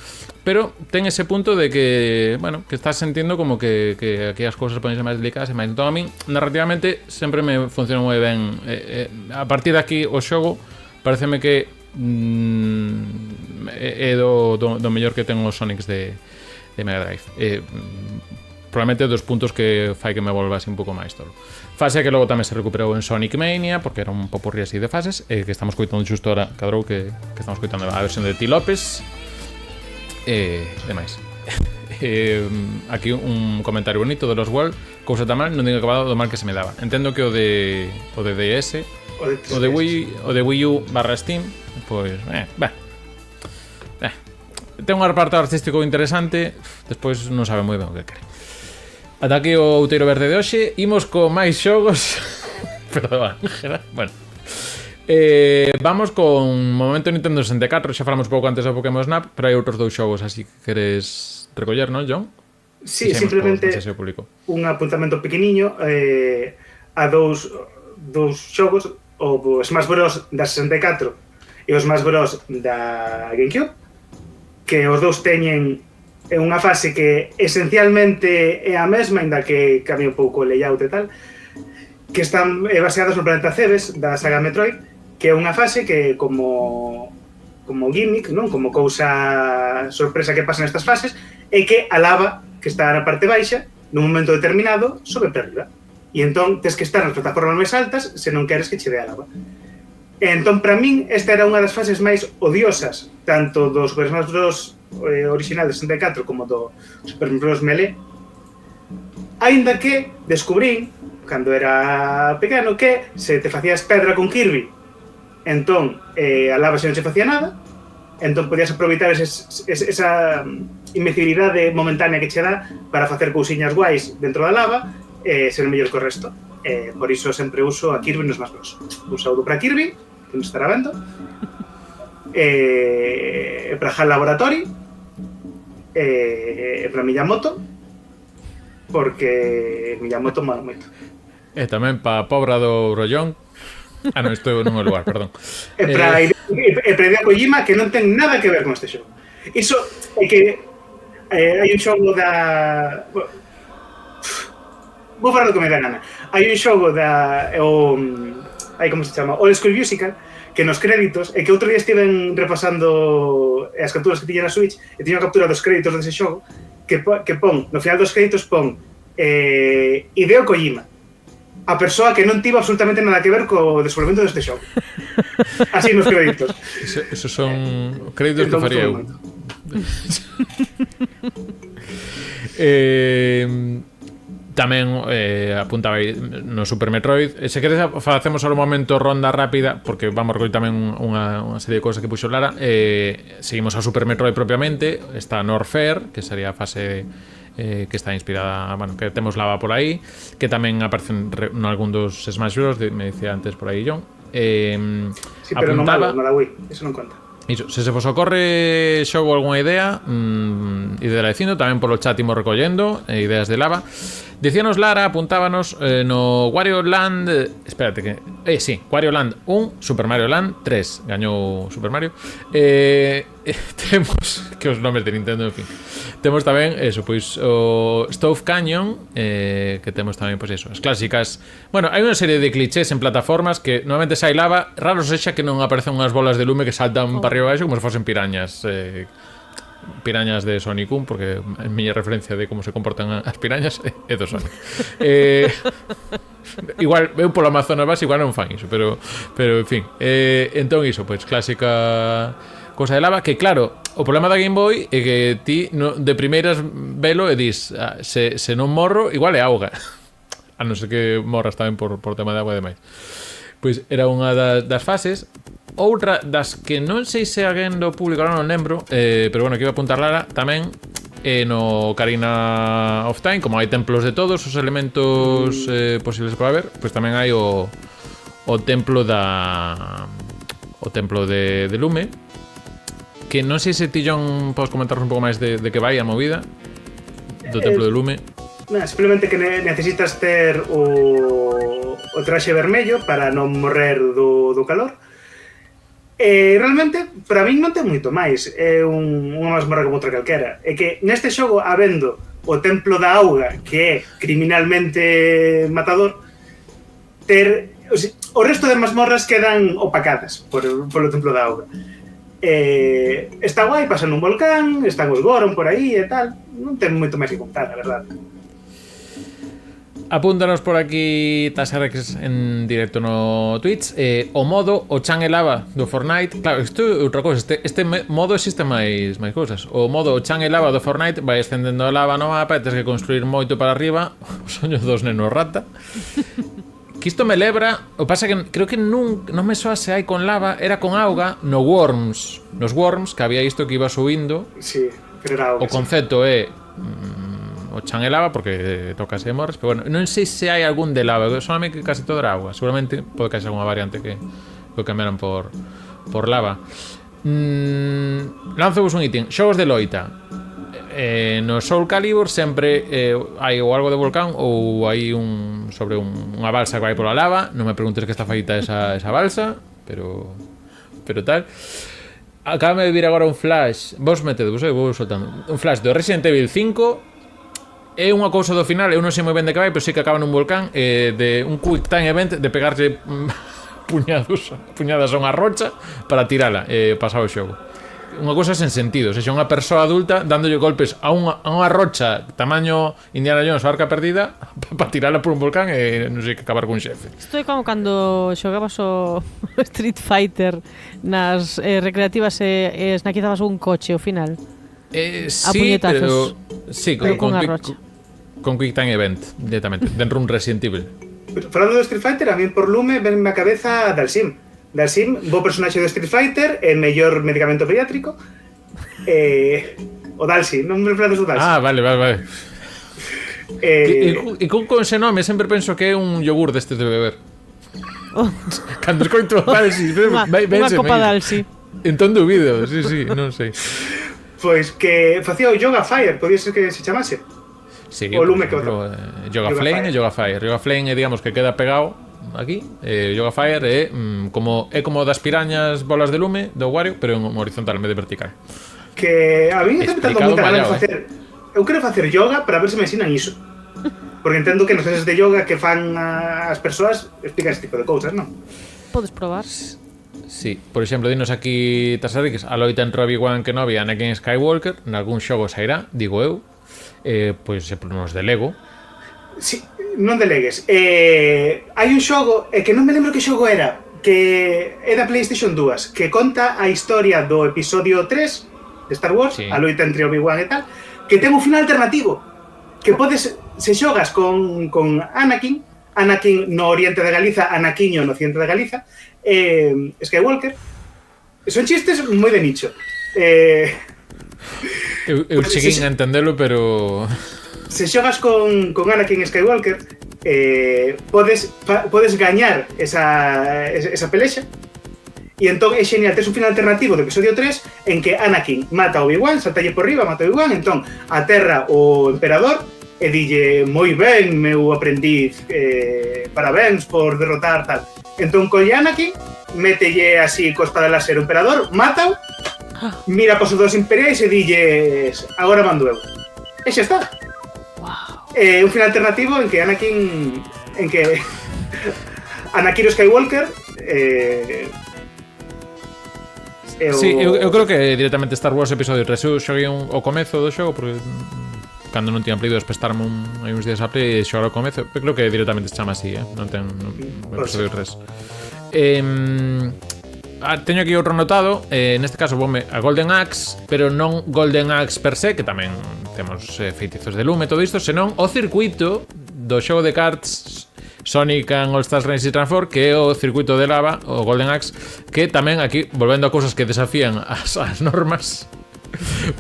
pero ten ese punto de que, bueno, que estás sentindo como que aquí as cousas podense máis delicadas e máis. Entón a min, narrativamente, sempre me funciona moi ben. A partir de aquí, o xogo, pareceme que é do mellor que ten os Sonics de Mega Drive. Probablemente dos puntos que fai que me volva así un pouco máis tolo. Fase que logo tamén se recuperou en Sonic Mania, porque era un popurrí así de fases, que estamos coitando xusto ahora, cadrou, que estamos coitando a versión de T. López e demais. Aquí un comentario bonito de los World, cousa tan mal, non digo acabado do mal que se me daba. Entendo que o de DS, o de Wii U / Steam, pois, ten un apartado artístico interesante, despois non sabe moi ben o que quere. Ata aquí o Outeiro Verde de hoxe. Imos con máis xogos. Perdón, bueno. Vamos con momento Nintendo 64. Xa falamos pouco antes do Pokémon Snap, pero hai outros dous xogos así que queres recoller, non, John? Sí, simplemente un apuntamento pequeniño a dous xogos, o Smash Bros da 64 e o Smash Bros da GameCube, que os dous teñen unha fase que esencialmente é a mesma, ainda que cambia un pouco o layout e tal, que están baseadas no planeta Cebes da saga Metroid, que é unha fase que como gimmick, non, como cousa sorpresa que pasa nestas fases, é que a lava que está na parte baixa, nun momento determinado, sobe para arriba. E entón tens que estar nas plataformas máis altas se non queres que che dé a lava. E entón, para min, esta era unha das fases máis odiosas, tanto dos Super Smash Bros original de 64 como do Super Smash Bros Melee, aínda que descubrín, cando era pequeno, que se te facías pedra con Kirby, entón a lava se non se facía nada, entón podías aproveitar esa invencibilidade momentánea que che dá para facer cousiñas guais dentro da lava e ser mellor que o resto. Por iso sempre uso a Kirby nos Smash Bros. Un saúdo para Kirby, que nos estará vendo, para HAL Laboratory, para Miyamoto, porque Miyamoto mola moito. E tamén para Pobra do Brollón. Non, estou nun lugar, perdón. E para Hideo Kojima, que non ten nada que ver con este xogo. Iso é que hai un xogo da... Vou falar do que me dá gana. Hai un xogo da... hai como se chama, Old School Musical, que nos créditos, e que outro día estiven repasando as capturas que tiña na Switch, e tiña a captura dos créditos dese xogo, que pon, no final dos créditos pon Hideo Kojima, a persoa que non tivo absolutamente nada que ver co desenvolvemento deste xogo. Así nos créditos. Esos son créditos que faría eu. Tamén apuntaba aí no Super Metroid. Se queres facemos ao momento ronda rápida, porque vamos recoller tamén unha serie de cousas que puxo Lara. Seguimos ao Super Metroid propiamente. Está Norfair, que sería a fase que está inspirada, bueno, que temos lava por aí, que tamén aparecen algún dos Smash Bros, me decía antes por aí John. Sí, pero apuntaba, no da Wii, eso non conta. Iso, se vos ocorre xogo algunha idea, idea dicindo, tamén polo chat imos recollendo ideas de lava. Dicíanos Lara, apuntábanos no Wario Land, espérate que sí, Wario Land 1, Super Mario Land 3, gañou Super Mario. Temos que os nomes de Nintendo, en fin. Temos tamén eso, pois o Stove Canyon, que temos tamén pois eso, as clásicas. Bueno, hai unha serie de clichés en plataformas que normalmente sai lava, raro sexa que non aparecen unhas bolas de lume que saltan para arriba e como se fosen pirañas. Pirañas de Sonic 1, porque a miña referencia de como se comportan as pirañas é do Sonic. Igual, eu polo Amazonas base igual non fan iso, pero en fin. Entón iso, pois clásica cosa de lava, que claro, o problema da Game Boy é que ti de primeiras velo e dis, se non morro, igual é auga. A non ser que morras tamén por tema de agua e demais. Pois era unha das fases. Outra das que non sei se alguén do público ahora non lembro, pero bueno, que iba a apuntar Lara tamén no Ocarina of Time, como hai templos de todos os elementos posibles para ver, pois tamén hai o templo de Lume, que non sei se ti, John, podes comentarnos un pouco máis de que vai a movida do templo de Lume. Simplemente que necesitas ter o traxe vermello para non morrer do calor. Realmente, para min non ten moito máis. É unha masmorra como outra calquera. É que neste xogo, habendo o templo da auga, que é criminalmente matador, o resto de masmorras quedan opacadas polo templo da auga. Está guai, pasan un volcán, están os Goron por aí e tal. Non ten moito máis que contar, a verdade. Apúntanos por aquí TasRX en directo no Twitch. O modo o chan e lava do Fortnite. Claro, isto é outra cosa. Este modo existe máis cousas. O modo o chan e lava do Fortnite vai ascendendo a lava no mapa e tens que construir moito para arriba. O soño dos nenos rata. Que isto me lebra. O pasa que creo que non me soa se hai con lava. Era con auga no Worms. Nos Worms, que había isto que iba subindo. Sí, pero era auga. O concepto é o chan e lava, porque tocas e morres, pero bueno, non sei se hai algún de lava, solamente que casi todo era agua. Seguramente pode que haxa alguna variante que o cambiaran por lava. Lanzovos un ítem, xogos de loita. No Soul Calibur sempre hai ou algo de volcán ou hai sobre unha balsa que vai pola lava. Non me preguntes que está feita esa balsa, pero tal. Acabame de vir agora un flash. Vos vou soltando un flash do Resident Evil 5. É unha cousa do final, eu non sei moi ben de que vai, pero sí que acaba nun volcán, de un quick time event de pegarse puñadas a unha rocha para tirala, pasar o xogo. Unha cousa sen sentido, se xa unha persoa adulta dándolle golpes a unha rocha tamaño Indiana Jones, a arca perdida, para tirala por un volcán e non sei que acabar cun xefe. Isto é como cando xogabas o Street Fighter nas recreativas e esnaquizabas un coche ao final. Sí, pero sí, con Quick Time Event directamente, dentro un Resident Evil. Falando do Street Fighter, a mí por lume ven na cabeza Dalsim. Dalsim, bo personaxe do Street Fighter, e mellor medicamento pediátrico. O Dalsim, non me referades do Dalsim. Ah, vale. E con ese nome sempre penso que é un yogur destes de beber. Cando escoito Dalsim, unha copa Dalsim. Entón dubido, sí, non sei. Pois que facía o Yoga Fire, podía ser que se chamase. Sí, o lume que outro. Yoga Flame e Yoga Fire. Yoga Flame é, digamos, que queda pegado aquí. Yoga Fire é como das pirañas bolas de lume do Wario, pero en horizontal, en vez de vertical. Que a mí me está empezando moita ganas de facer. Eu quero facer yoga para ver se me ensinan iso. Porque entendo que nos clases de yoga que fan as persoas explican este tipo de cousas, non? Podes probar. Sí, por exemplo, dinos aquí Tasarrix, a loita entre Obi-Wan Kenobi e Anakin Skywalker, nalgún xogo sairá, digo eu, pois nos de Lego. Sí, non delegues. Hai un xogo, que non me lembro que xogo era, que é da PlayStation 2, que conta a historia do episodio 3 de Star Wars, a loita entre Obi-Wan e tal, que ten un final alternativo, que podes, se xogas con Anakin no oriente de Galiza, Anaquiño no occidente de Galiza, Skywalker, son chistes moi de nicho. Eu cheguei a entendelo, pero... Se xogas con Anakin Skywalker, podes gañar esa pelexa, e entón é genial, tes un final alternativo do episodio 3 en que Anakin mata a Obi-Wan, saltalle por riba, mata a Obi-Wan, entón aterra o emperador e dille moi ben, meu aprendiz, parabéns por derrotar tal. Entón colle Anakin, mételle así co espada láser o emperador, mátao, mira pos dos imperiais e dilles agora mando eu. E xa está. Un final alternativo en que Anakin Skywalker Sí, eu creo que directamente Star Wars episodio 3 eu xoguei o comezo do xogo porque cando non tiña Play 2 prestarme hai uns días a Play e xogar o comezo, creo que directamente se chama así, non ten episodio 3. Teño aquí outro notado, neste caso vome a Golden Axe, pero non Golden Axe per se, que tamén temos feitizos de lume, todo isto, senón o circuito do xogo de cards Sonic and All Stars Racing Transform, que é o circuito de lava, o Golden Axe, que tamén aquí, volvendo a cousas que desafían as normas,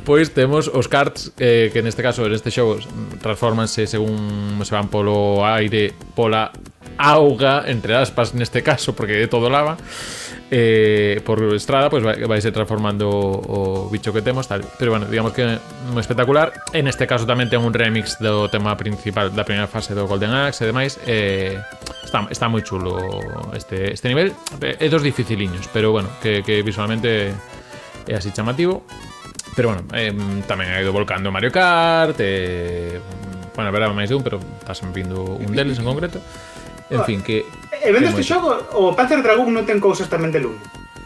pois temos os cards que neste caso, neste xogo, transformanse según se van polo aire, pola auga, entre aspas neste caso, porque é todo lava, por estrada, pois vai se transformando o bicho que temos, tal. Pero bueno, digamos que é moi espectacular. En este caso tamén ten un remix do tema principal da primeira fase do Golden Axe e demais. Está moi chulo este nivel. É dos dificiliños, pero bueno, que visualmente é así chamativo. Pero bueno, tamén hai ido volcando Mario Kart, bueno, verá máis dun, pero estás vindo un deles en concreto. En fin, que... E vendo este xogo, o Panzer Dragoon non ten cousas tamén de lume.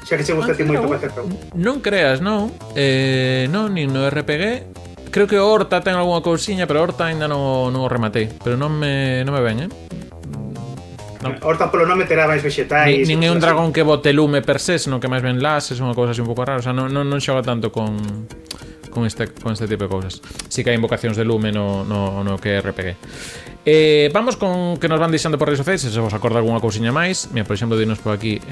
Xa que se gusta a ti moito Panzer Dragoon. Non creas, non. Non, nin no RPG. Creo que o Horta ten algunha cousiña, pero o Horta ainda non o rematei. Pero non me ven, Non. Horta polo nome terá máis vegetais. Nin é un dragón que bote lume per se, senón que máis ben lases, unha cousa así un pouco rara. O sea, non xoga tanto con este tipo de cousas. Si que hai invocacións de lume no que é RPG. Vamos con que nos van deixando por redes sociais. Se vos acorda algunha cousiña máis, mira, por exemplo, dinos por aquí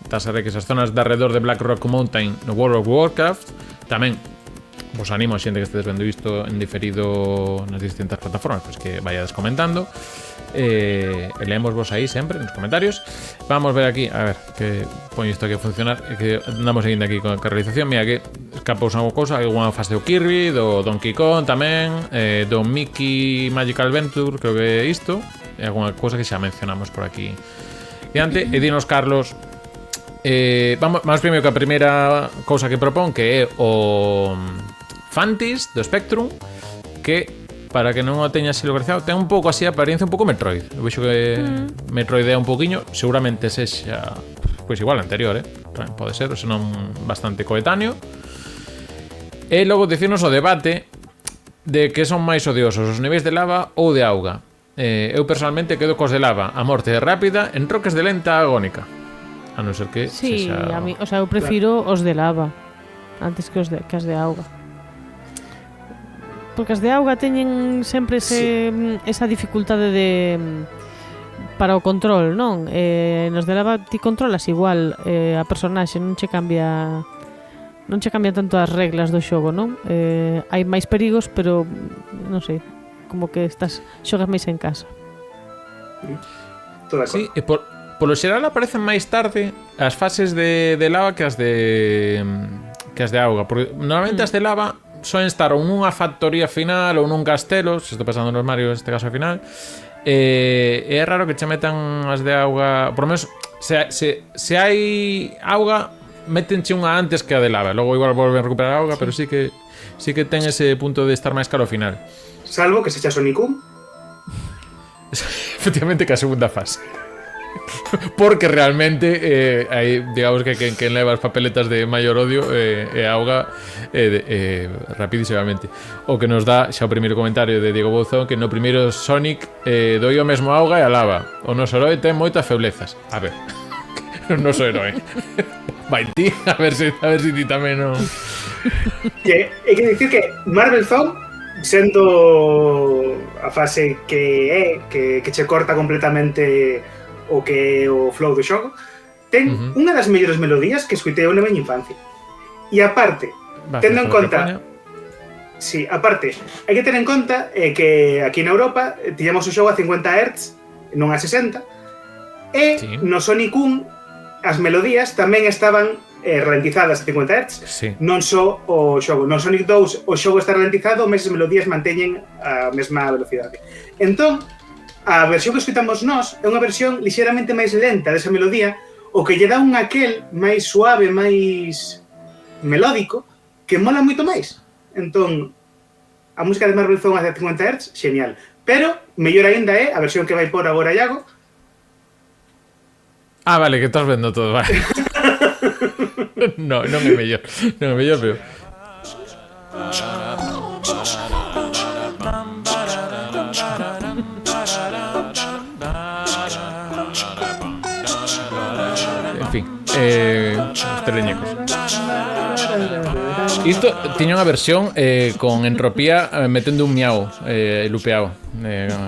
Tasaré que esas zonas de alrededor de Black Rock Mountain no World of Warcraft. Tamén vos animo a xente que estedes vendo isto en diferido nas distintas plataformas, pois que vayades comentando. Leemos vos aí sempre nos comentarios. Vamos ver aquí, a ver, que poño isto aquí a funcionar, que andamos seguindo aquí con a realización. Mira que escapou unha cousa, hai unha fase do Kirby, do Donkey Kong tamén, do Mickey Magical Adventure, creo que é isto, e algunha cousa que xa mencionamos por aquí diante. E dinos, Carlos, vamos primeiro que a primeira cousa que propón, que é o Fantis do Spectrum, que para que non o teña así localizado, ten un pouco así a apariencia un pouco Metroid. Eu vexo que Metroid é un pouquiño, seguramente sexa pois igual anterior, pode ser, ou senón bastante coetáneo. E logo dicirnos o debate de que son máis odiosos, os niveis de lava ou de auga. Eu personalmente quedo cos de lava, a morte é rápida, en troques de lenta agónica. A non ser que sí, sexa... a mí, o sea, eu prefiro os de lava as de auga. Porque as de auga teñen sempre esa dificultade para o control, non? Nos de lava ti controlas igual a personaxe, non che cambia tanto as reglas do xogo, non? Hai máis perigos, pero non sei, como que xogas máis en casa. Sí, e polo xeral aparecen máis tarde as fases de lava que as de auga, porque normalmente as de lava soen estar ou nunha factoría final ou nun castelo, se estou pasando nos Mario neste caso final, e é raro que che metan as de auga, por lo menos se hai auga métenche unha antes que a de lava, logo igual volven a recuperar auga, pero sí que ten ese punto de estar máis caro ao final. Salvo que se echa Sonic 1 efectivamente que a segunda fase. Porque realmente aí, digamos que quen leva as papeletas de maior odio é auga rapidísimamente. O que nos dá xa o primeiro comentario de Diego Bouzón, que no primeiro Sonic doi o mesmo auga e a lava. O noso herói ten moitas feblezas. A ver, o noso herói vai ti, a ver se ti tamén non. Hai que dicir que Marvel Zone, sendo a fase que che corta completamente o que é o flow do xogo, ten unha das mellores melodías que escuitei na miña infancia. E aparte, tendo en conta... Sí, aparte, hai que ter en conta que aquí na Europa tiñamos o xogo a 50 Hz, non a 60, e no Sonic 1 as melodías tamén estaban ralentizadas a 50 Hz, non só o xogo. No Sonic 2 o xogo está ralentizado, mas as melodías manteñen a mesma velocidade. Entón, a versión que escutamos nós é unha versión lixeramente máis lenta desa melodía, o que lle dá un aquel máis suave, máis melódico, que mola moito máis. Entón, a música de Marvel Zone a 50 Hz, genial. Pero, mellor aínda é a versión que vai por agora Iago. Ah, vale, que estás vendo todo, vale. Non é mellor. Non é mellor, pero... En fin, os teleñecos. Isto tiña unha versión con Entropía metendo un miau lupeado.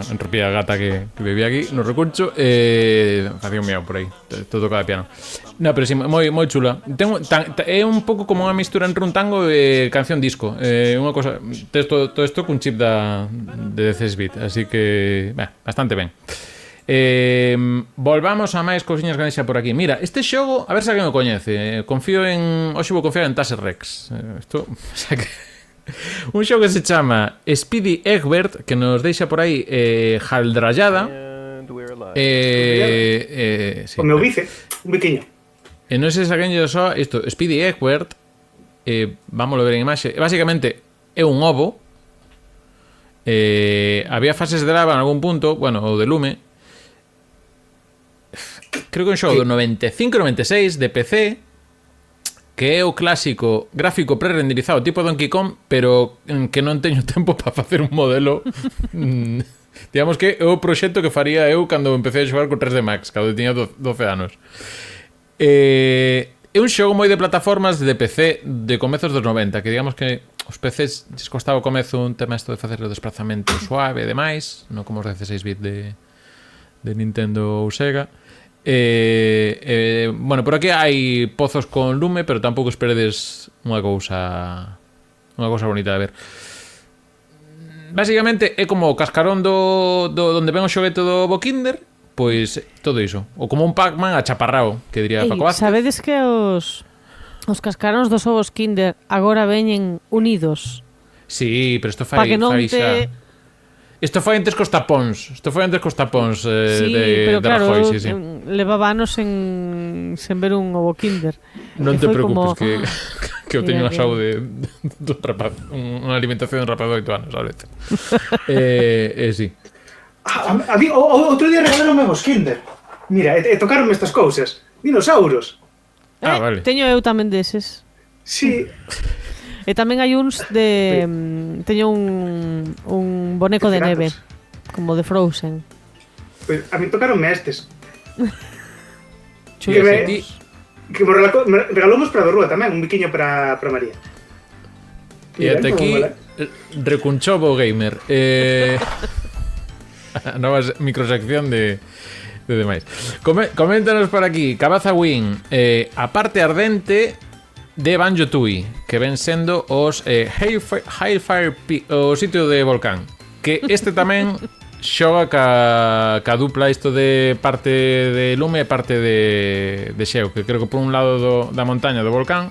Entropía gata que vivía aquí no recuncho, facía un miau por aí, todo cada piano. No, pero sí, moi chula. É un pouco como unha mistura entre un tango e canción disco. Unha cosa, todo isto cun chip de 16 bit, así que bastante ben. Volvamos a máis cousiñas que deixa por aquí. Mira, este xogo, a ver se alguén o coñece. Confío en... Hoxe vou confiar en Taser Rex. Isto... Un xogo que se chama Speedy Egbert, que nos deixa por aí Jaldrallada. O meu bice, un biquiño. E non sei se alguén lle soa isto. Speedy Egbert, vámoslo ver en imaxe. Básicamente é un ovo. Había fases de lava en algún punto, bueno, ou de lume. Creo que un xogo do 95-96 de PC, que é o clásico gráfico pre-renderizado tipo Donkey Kong, pero que non teño tempo para facer un modelo. Digamos que é o proxecto que faría eu cando empecé a xogar con 3D Max, cando tiña 12 anos. É un xogo moi de plataformas de PC de comezos dos 90, que digamos que os PCs lles costaba o comezo un tema isto de facer o desplazamento suave e demais, non como os 16 bit de Nintendo ou Sega. Bueno, por aquí hai pozos con lume, pero tampouco esperedes unha cousa bonita de ver. Basicamente é como o cascarón donde ven o xoguete do Bo Kinder, pois todo iso. Ou como un Pac-Man achaparrao, que diría Paco Vázquez. Sabedes que os cascaróns dos ovos Kinder agora veñen unidos? Sí, pero isto fai xa... Isto foi antes cos tapóns. Sí, pero claro, Rajoy, sí. Levaba anos sen ver un ovo Kinder. Non te preocupes, que eu teño unha saúde unha alimentación de rapaz de 8 anos, sabes? Sí. A mí, outro día regalaronme os Kinder. Mira, tocaronme estas cousas. Dinosauros. Vale. Teño eu tamén deses. Sí. E tamén hai uns de... teño un boneco de neve, como de Frozen. Pues a mí tocaronme estes. Que me regalamos para a rúa tamén, un biquiño para María. E até aquí Recunchobo Gamer. A nova microsección de demais. Coméntanos por aquí Cabaza Win, a parte ardente de Banjo-Tooie, que ven sendo os Hellfire Peak, o sitio de volcán, que este tamén xoga ca dupla isto de parte de lume e parte de xeo, que creo que por un lado da montaña do volcán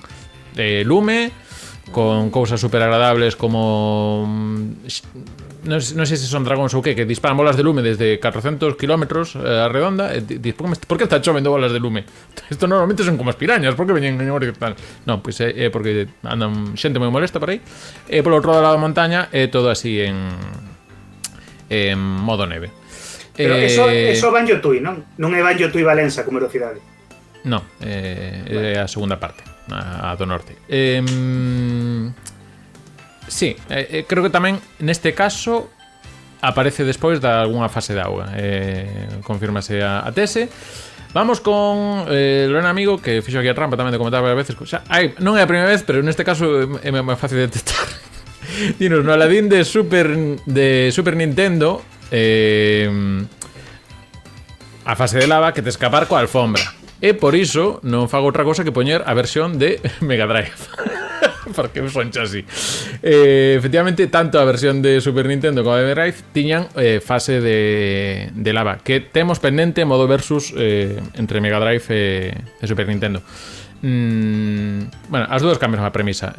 lume con cousas super agradables como non sei se son dragóns ou que disparan bolas de lume desde 400 km a redonda. Por que está chovendo bolas de lume? Isto normalmente son como as pirañas, por que veñen en horizontal? Non, pois é porque andan xente moi molesta por aí. E polo outro lado da montaña é todo así en modo neve. Pero eso Banjo Tui, non? Non é Banjo Tui Valença como velocidade. Non, é a segunda parte, a do norte. Sí, creo que tamén neste caso aparece despois de algunha fase de auga. Confírmase a tese. Vamos con Lorena Amigo, que fixo aquí a trampa tamén de comentar varias veces. O sea, non é a primeira vez, pero neste caso é máis fácil de detectar. Dinos, no Aladdin de Super Nintendo, a fase de lava que te escapar coa alfombra. E por iso non fago outra cosa que poñer a versión de Mega Drive. Porque son así. Efectivamente, tanto a versión de Super Nintendo como a de Mega Drive tiñan fase de lava, que temos pendente modo versus entre Mega Drive e Super Nintendo. Bueno, as dúas cambian a premisa.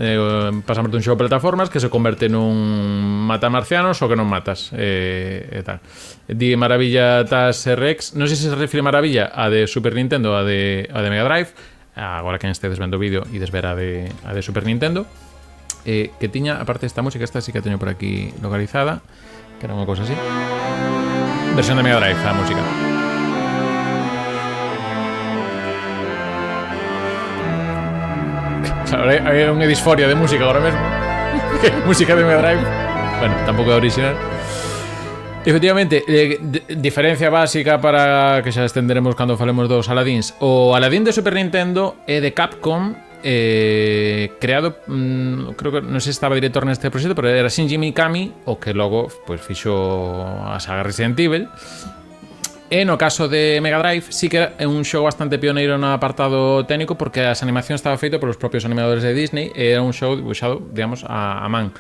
Pasamos dun xogo de plataformas que se converte nun mata marcianos ou que non matas, e tal. Di Maravilla Tas RX. Non sei se refire Maravilla a de Super Nintendo ou a de Mega Drive. Agora que estedes vendo o vídeo e desver a de Super Nintendo, que tiña, aparte desta música, esta sí que teño por aquí localizada, que era unha cousa así. Versión de Mega Drive, a música. Hai unha disforia de música agora mesmo. Música de Mega Drive. Bueno, tampouco é original. Efectivamente, diferencia básica para que xa estenderemos cando falemos dos Aladdins. O Aladdin de Super Nintendo é de Capcom, creado, creo que non sei se estaba director neste proxecto, pero era Shinji Mikami, o que logo pues, fixo a saga Resident Evil. E no caso de Mega Drive sí que é un xogo bastante pioneiro no apartado técnico, porque as animacións estaba feito por os propios animadores de Disney e era un xogo dibuixado, digamos, a man,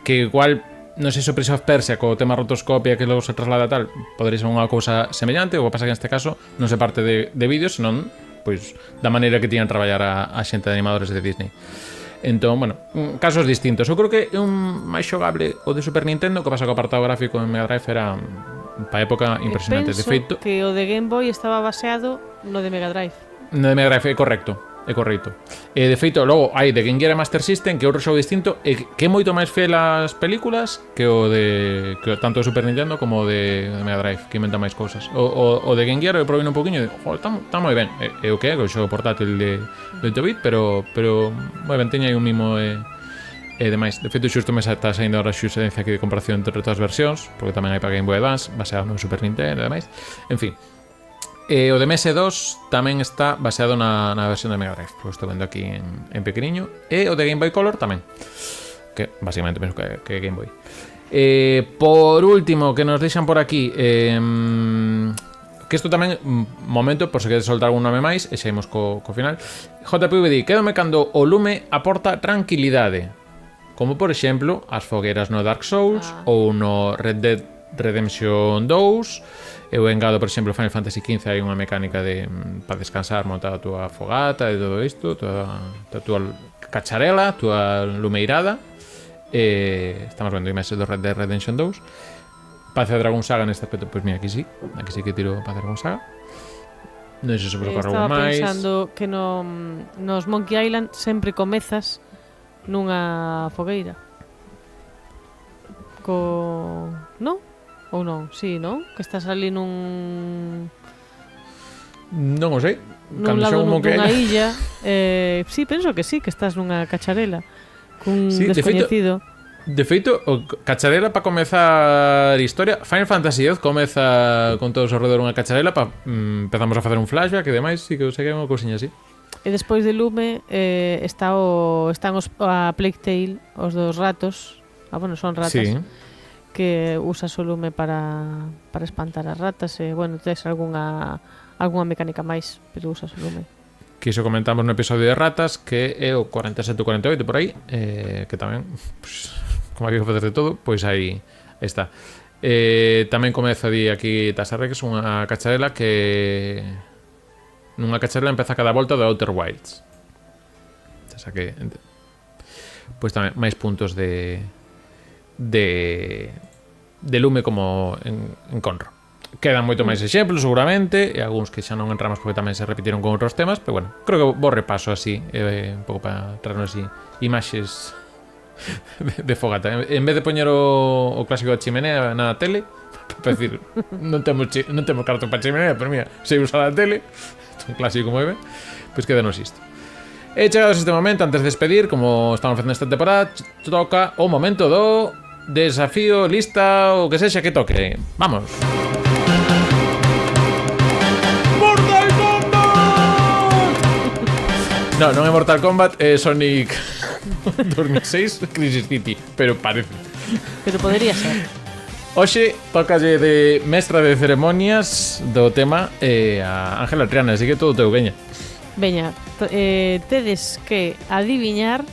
que igual non sei se o Prince of Persia co tema rotoscopia que logo se traslada tal podría ser unha cousa semellante, o que pasa que neste caso non se parte de vídeos, senón pois da maneira que tiñan traballar a xente de animadores de Disney. Entón, bueno, casos distintos. Eu creo que é un máis xogable o de Super Nintendo, que pasa que o apartado gráfico en Mega Drive era pa época impresionante. De feito, que o de Game Boy estaba baseado no de Mega Drive. No de Mega Drive, é correcto. De feito, logo hai de Game Gear e Master System, que é outro xogo distinto, e que é moito máis fiel ás películas que o de tanto de Super Nintendo como o de Mega Drive, que inventa máis cousas. O de Game Gear eu probei un poquinho e está moi ben. É o que é, o xogo portátil de 8-bit, pero moi ben, teña aí un mimo e demais. De feito, xusto me está saindo ahora a xuxerencia aquí de comparación entre todas as versións, porque tamén hai para Game Boy Advance, baseado no Super Nintendo e demais. En fin. O de MS2 tamén está baseado na versión de Mega Drive, porque estou vendo aquí en pequeniño. E o de Game Boy Color tamén, que basicamente penso que é Game Boy. Por último, que nos deixan por aquí, que isto tamén, momento, por se queres soltar algún nome máis, e xa imos co final. JPVD, quédome cando o lume aporta tranquilidade, como por exemplo as fogueiras no Dark Souls ou no Red Dead Redemption 2. Eu engado, por exemplo, Final Fantasy XV hai unha mecánica para descansar, montar a tua fogata e todo isto, a tua cacharela, a tua lumeirada. Estamos vendo imaxes do Red Dead Redemption 2. Panzer Dragon Saga neste aspecto, pois mira, aquí sí que tiro Panzer Dragon Saga. Non sei se vos ocorre algo máis. Estaba pensando que nos Monkey Island sempre comezas nunha fogueira. Non? Ou non? Sí, non? Que estás ali nun... Non o sei. Nun lado dunha illa. Sí, penso que sí, que estás nunha cacharela cun descoñecido. De feito, o cacharela para comezar historia, Final Fantasy X comeza con todos ao redor unha cacharela para empezamos a facer un flashback e demais, sí que sei que é unha cousiña así. E despois de Lume están a Plague Tale, os dos ratos. Bueno, son ratas. Sí. Que usas o lume para espantar as ratas e, bueno, tes algunha mecánica máis, pero usas o lume. Que iso comentamos no episodio de ratas, que é o 47 ou 48 por aí, que tamén, pues, como hai que facer de todo, pois aí está. Tamén comeza aquí Tasarrex, unha cacharela que... Nunha cacharela empeza cada volta do Outer Wilds. O sea que... Pois tamén máis puntos de lume como en Conro. Quedan moito máis exemplos seguramente, e algúns que xa non entramos porque tamén se repitiron con outros temas, pero bueno, creo que vos repaso así un pouco para traernos así imaxes de fogata. En vez de poñer o clásico da chimenea na tele, Para decir, non temos cartón para chimenea, pero mira, sei usar a tele, un clásico moi ben, pois quédanos isto. E chegados este momento, antes de despedir, como estamos facendo esta temporada, toca o momento do desafío, lista, o que sexa que toque. Vamos. Mortal Kombat! No, non é Mortal Kombat, é Sonic 2006 Crisis City, pero parece. Pero podería ser. Hoxe tocalle de mestra de ceremonias do tema a Ángela Triana, así que todo teu, veña. Veña, tedes que adiviñar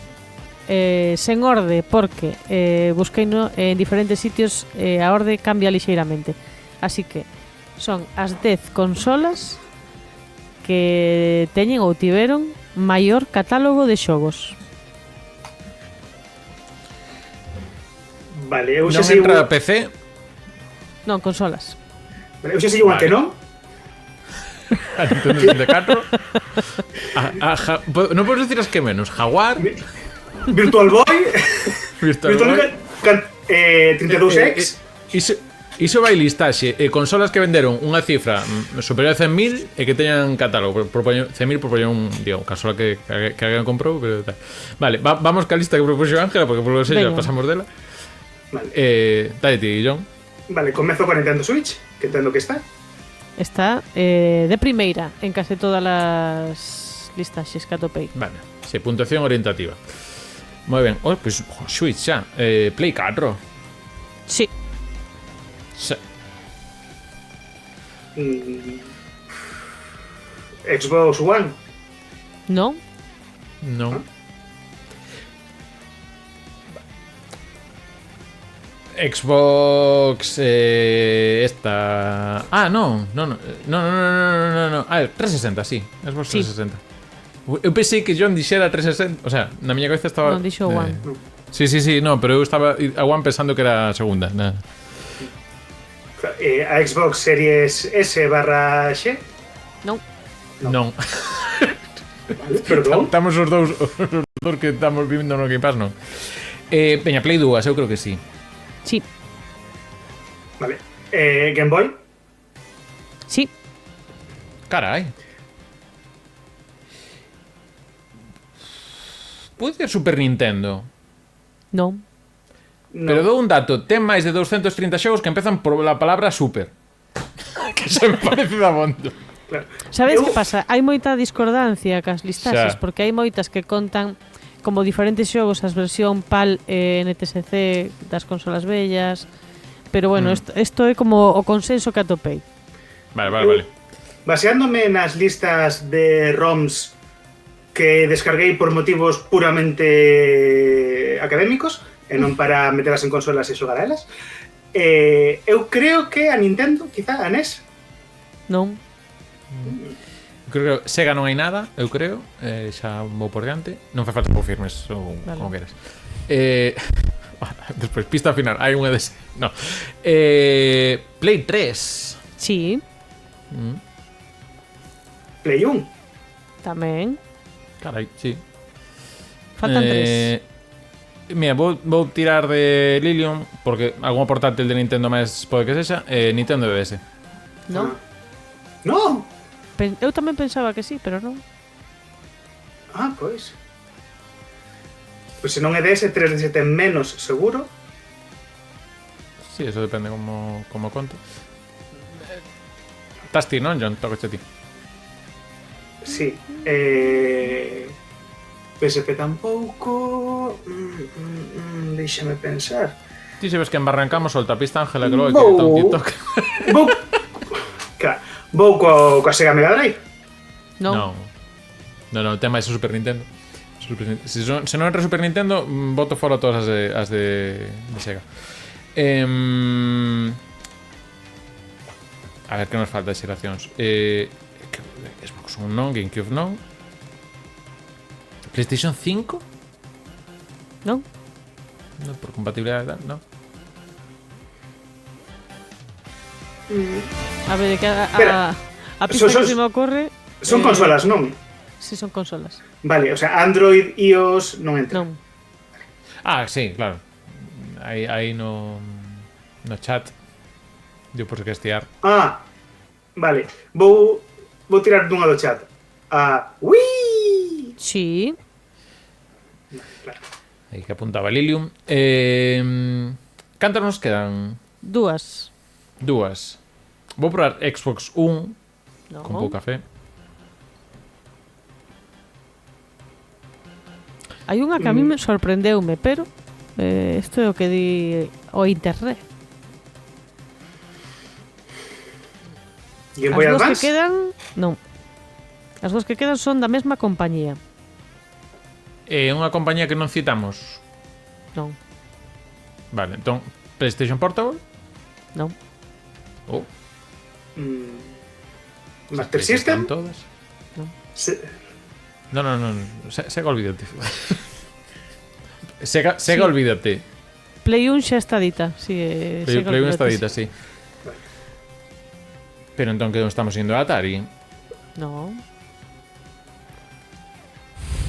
sen orde, porque busquei en diferentes sitios, a orde cambia lixeiramente. Así que son as 10 consolas que teñen ou tiveron maior catálogo de xogos. Vale, eu Non xa sei entra a PC. Non, consolas. Vale, eu xa sei unha que non. A Nintendo 64. Non podes dicir as que menos. Jaguar. Virtual Boy. Virtual Boy. 32X. Iso vai listaxe consolas que venderon unha cifra superior a 100.000 e que teñan catálogo. 100.000 propoño un, digo, consola que alguén comprou, pero tal. Vale, vamos ca lista que propuxo Ángela, porque por lo que xa pasamos dela. Vale. Dale ti, John. Vale, comezo con Nintendo Switch, que entendo que está. Está de primeira en case todas as listaxes que atopei. Vale, sí, puntuación orientativa. Moi ben. Pois Switch xa. Play 4. Sí. Sí. Xbox One. Non? Non. Xbox esta... Ah, non. Ah, 360, sí. Xbox 360. Eu pensei que John dixera 360. O sea, na miña cabeza estaba... Non dixo One. Sí, no, pero eu estaba a One pensando que era a segunda. Nah. A Xbox Series S/X. Non. Perdón. Estamos os dous que estamos vivindo no Game Pass, non. Peña, Play 2, eu creo que sí. Sí. Vale. Game Boy. Sí. Carai. Pode ser Super Nintendo. Non. No. Pero dou un dato, ten máis de 230 xogos que empezan por la palabra super. Que se me parece da bondo. Claro. Sabes que pasa? Hai moita discordancia cas listaxes, Xa. porque hai moitas que contan como diferentes xogos as versión PAL e NTSC das consolas vellas. Pero bueno, isto é como o consenso que atopei. Vale. Baseándome nas listas de ROMs que descarguei por motivos puramente académicos e non para metelas en consolas e xogar a elas, eu creo que a Nintendo, quizá a NES. Non? Creo que Sega non hai nada, eu creo. Xa vou por diante. Non fai falta que confirmes ou Vale. como queras. Despois, pista final. Hai unha des... No. Play 3. Sí. Play 1. Tamén. Carai, sí. Faltan tres. Mira, vou tirar de Lilium porque algún portátil de Nintendo máis pode que sexa. Nintendo DS. Non? No. Eu tamén pensaba que sí, pero non. Pois. Pois se non é DS, 3DS ten menos, seguro. Sí, eso depende como conte. Estás ti, non, John? Tocaste ti. Sí. PSP tampouco. Déixame pensar. Ti sabes que embarrancamos solta pista, Ángela, que logo hai que editar un TikTok. Vou coa Sega Mega Drive. Non. No, ten máis o Super Nintendo. Se non entra Super Nintendo, boto fora todas as de Sega. A ver que nos falta de xeracións. Xbox One non, GameCube non. PlayStation 5? Non? No, por compatibilidade tal, non. A ver, que Espera. a pista que se me ocorre... Son consolas, non? Sí, son consolas. Vale, o sea, Android, iOS non entra. Non. Ah, sí, claro. Aí no chat. Digo, por se queres tirar. Vale. Vou tirar dunha do chat. Wii! Sí. Claro. Aí que apuntaba Lilium. Cantas nos quedan? 2. Vou probar Xbox 1 No. con pouco café. Hai unha que a mí me sorprendeume, pero isto é o que di o internet. Game Boy As dúas Advance? que quedan, non. As dúas que quedan son da mesma compañía. É unha compañía que non citamos. Non, Vale, entón PlayStation Portable? non. Oh, Master están System? todas. Se- No. Sega, olvídate. Sega, olvídate. Play 1 xa está dita. Sí, Play 1 está dita, sí. Pero entón que non estamos indo a Atari. No.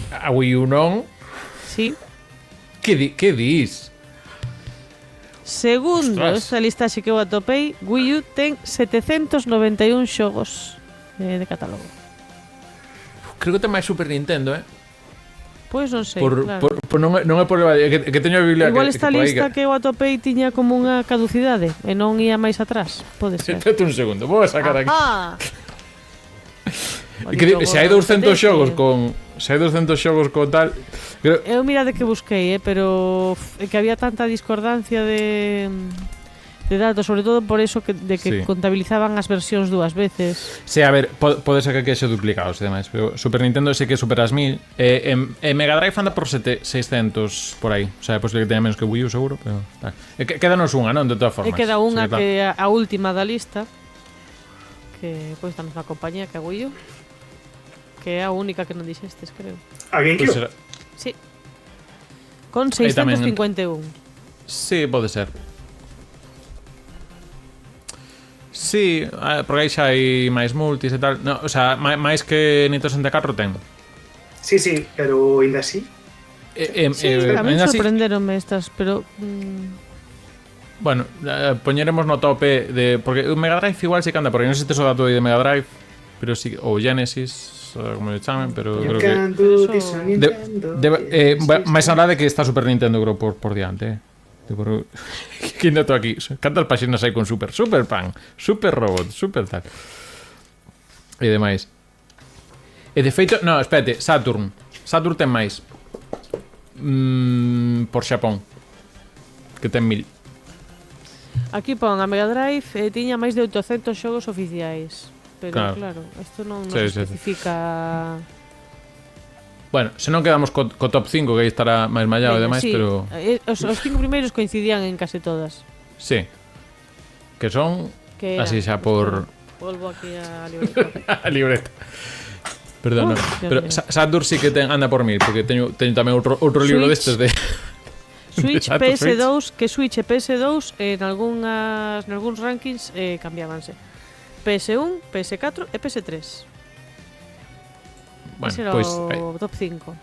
A Wii U non. Sí. Que dis? Segundo, Ostras. esta listaxe que eu atopei, Wii U ten 791 xogos de catálogo. Creo que ten máis Super Nintendo, Pois non sei, claro. Non é por que teño a Biblia Igual que esta por aí lista que eu atopei tiña como unha caducidade e non ia máis atrás. Pode ser. Espérate un segundo, vou a sacar aquí. E que Bonito se hai gordo 200 deste. xogos con tal, creo, Eu mira de que busquei, pero é que había tanta discordancia de datos, sobre todo por eso que Sí. contabilizaban as versións dúas veces. sí, a ver, pode ser que quexe duplicados e demais, pero Super Nintendo sei que supera as 1000 e Mega Drive anda por 600 por aí, o sea, é posible que teña menos que Wii U seguro, pero quédanos unha, non? De todas E formas. queda unha Sí, claro. que é a última da lista, que pois da mesma compañía que a Wii U, que é a única que non dixestes, creo. A Pois GameCube? será- Sí. Con Aí tamén 651. Sí, pode ser. Sí, porque aí xa hai máis multis e tal. No, o sea, máis que Nintendo 64 ten. Sí, pero ainda así. Sí, a mí ainda así, sorprenderonme estas, pero bueno, poñeremos no tope de porque o Mega Drive igual se que anda, porque non sei se tes o dato aí de Mega Drive, pero sí, ou Genesis, como le chamen, pero You creo que can do this Eso- on Nintendo. máis alá de que está Super Nintendo creo por diante, que ainda tô aquí. Cantas páxinas hai con Super Pan, Super Robot, Super tal. E demais. E de feito, no, espérate, Saturn ten máis. Por Xapón. Que ten 1000. aquí pon a Mega Drive tiña máis de 800 xogos oficiais. Pero claro, isto non Sí, sí. especifica. Bueno, se non quedamos co top 5, que aí estará máis mallado e Veña, demais, sí. pero Os 5 primeiros coincidían en case todas. sí. Que son Que así xa por Volvo aquí a libreta. a libreta. Perdón, Uf, Dios pero mío. Saturn sí que anda por 1000, porque teño tamén outro libro Switch. destes de Switch, Exacto, PS2, que Switch e PS2 en algúns rankings cambiábanse. PS1, PS4 e PS3. bueno, Ese era pois o top 5.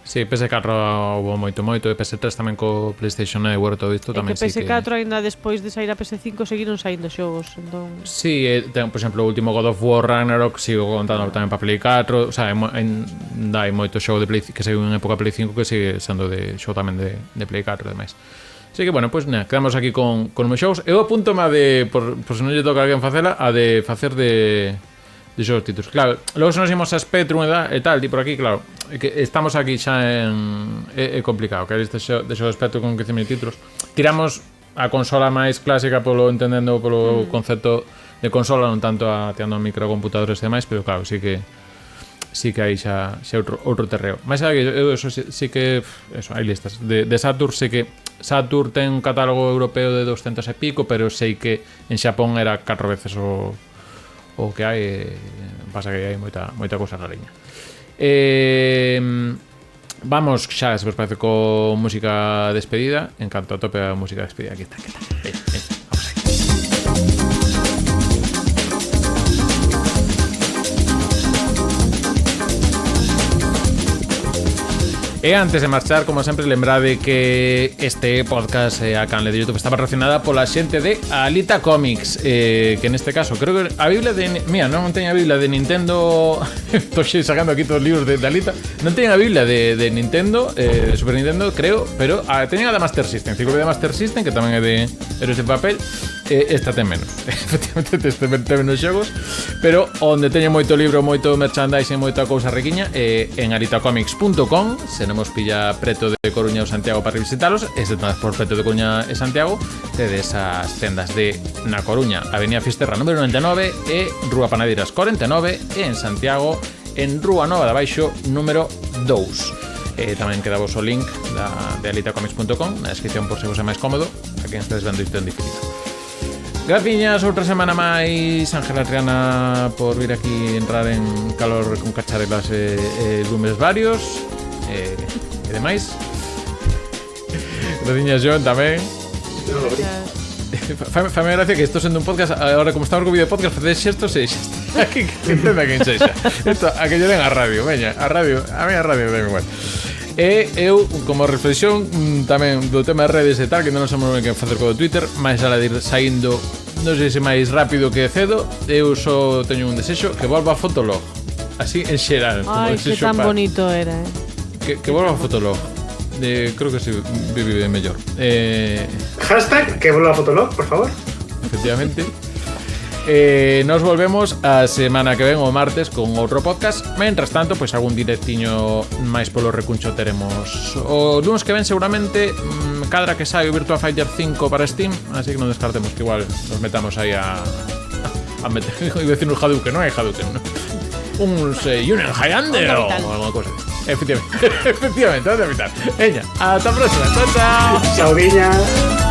sí, PS4 houve moito e PS3 tamén co PlayStation Network todo isto E tamén que sí que PS4 aínda despois de sair a PS5 seguiron saindo xogos, entón sí, ten, por exemplo, o último God of War Ragnarok sigo contando tamén para Play 4, o sea, hai moito xogo de Play que saiu en época Play 5 que sigue sendo de xogo tamén de Play 4 e demais. Así que, bueno, pues nada, quedamos aquí con os meus xogos. Eu apunto a de, por se non lle toca a alguén facela, a de facer de xogos títulos. Claro, logo se nos imos a Spectrum e tal, e por aquí, claro, é que estamos aquí xa en... É complicado, que hai este de xogos Spectrum con 15.000 títulos. Tiramos a consola máis clásica entendendo polo concepto de consola, non tanto tirando microcomputadores e demais, pero claro, sí que hai xa outro terreo. Mais aí, eso sí que eso, hai listas. De Saturn sei que Saturn ten un catálogo europeo de 200 e pico, pero sei que en Xapón era 4 veces o que hai, pasa que hai moita cousa rariña. Vamos xa, se vos parece, co música despedida. En canto a tope a música despedida. Aquí está. Venga, vamos aí. E antes de marchar, como sempre, lembrade que este podcast a canle de YouTube está patrocinada pola xente de Alita Comics, que neste caso creo que a Biblia de... Mira, non teño a Biblia de Nintendo. Estou sacando aquí todos os libros de Alita. Non teño a Biblia de Nintendo, de Super Nintendo, creo, pero teño a da Master System, Enciclopedia Master System, que tamén é de Héroes de Papel. Esta ten menos. Efectivamente, ten menos xogos, pero onde teño moito libro, moito merchandising, moita cousa riquiña, en alitacomics.com. Se non vos pilla preto de Coruña ou Santiago para visitalos, e se estás por preto de Coruña e Santiago, tedes as tendas de na Coruña, Avenida Fisterra número 99 e Rúa Panadeiras 49, e en Santiago en Rúa Nova de Abaixo número 2. Tamén queda vos o link de alitacomics.com na descripción por se vos é máis cómodo a quen estáis vendo isto en diferido. Graciñas, outra semana máis, Ángela Triana, por vir aquí entrar en calor con cacharelas e lumes varios e demais. Graciñas, Joan, tamén. Fame gracia que estou sendo un podcast. Agora, como estamos con vídeo podcast, facedes xestos e xestos. Aquí que entenda quen sexa. Isto, a que lle den a radio, veña, a radio, a mí a radio den igual. E eu, como reflexión tamén do tema de redes e tal, que non sabemos ben que facer co Twitter, máis ala de ir saindo, non sei se máis rápido que cedo, eu só teño un desexo, que volva a Fotolog, así en xeral. Ai, que tan bonito era, que volva a Fotolog. Creo que se vive mellor. Hashtag que volva a Fotolog, por favor. Efectivamente. Nos volvemos a semana que ven o martes con outro podcast. Mentras tanto, pois algún directiño máis polo recuncho teremos o lunes que ven seguramente, cadra que sai o Virtua Fighter 5 para Steam, así que non descartemos que igual nos metamos aí a meter, iba a decir un Hadouken, non hai Hadouken, ¿no? Un Yunen Highlander o alguna cosa. Efectivamente, efectivamente, vamos a evitar. Veña, hasta a próxima. Chao, chao. Chao, viña.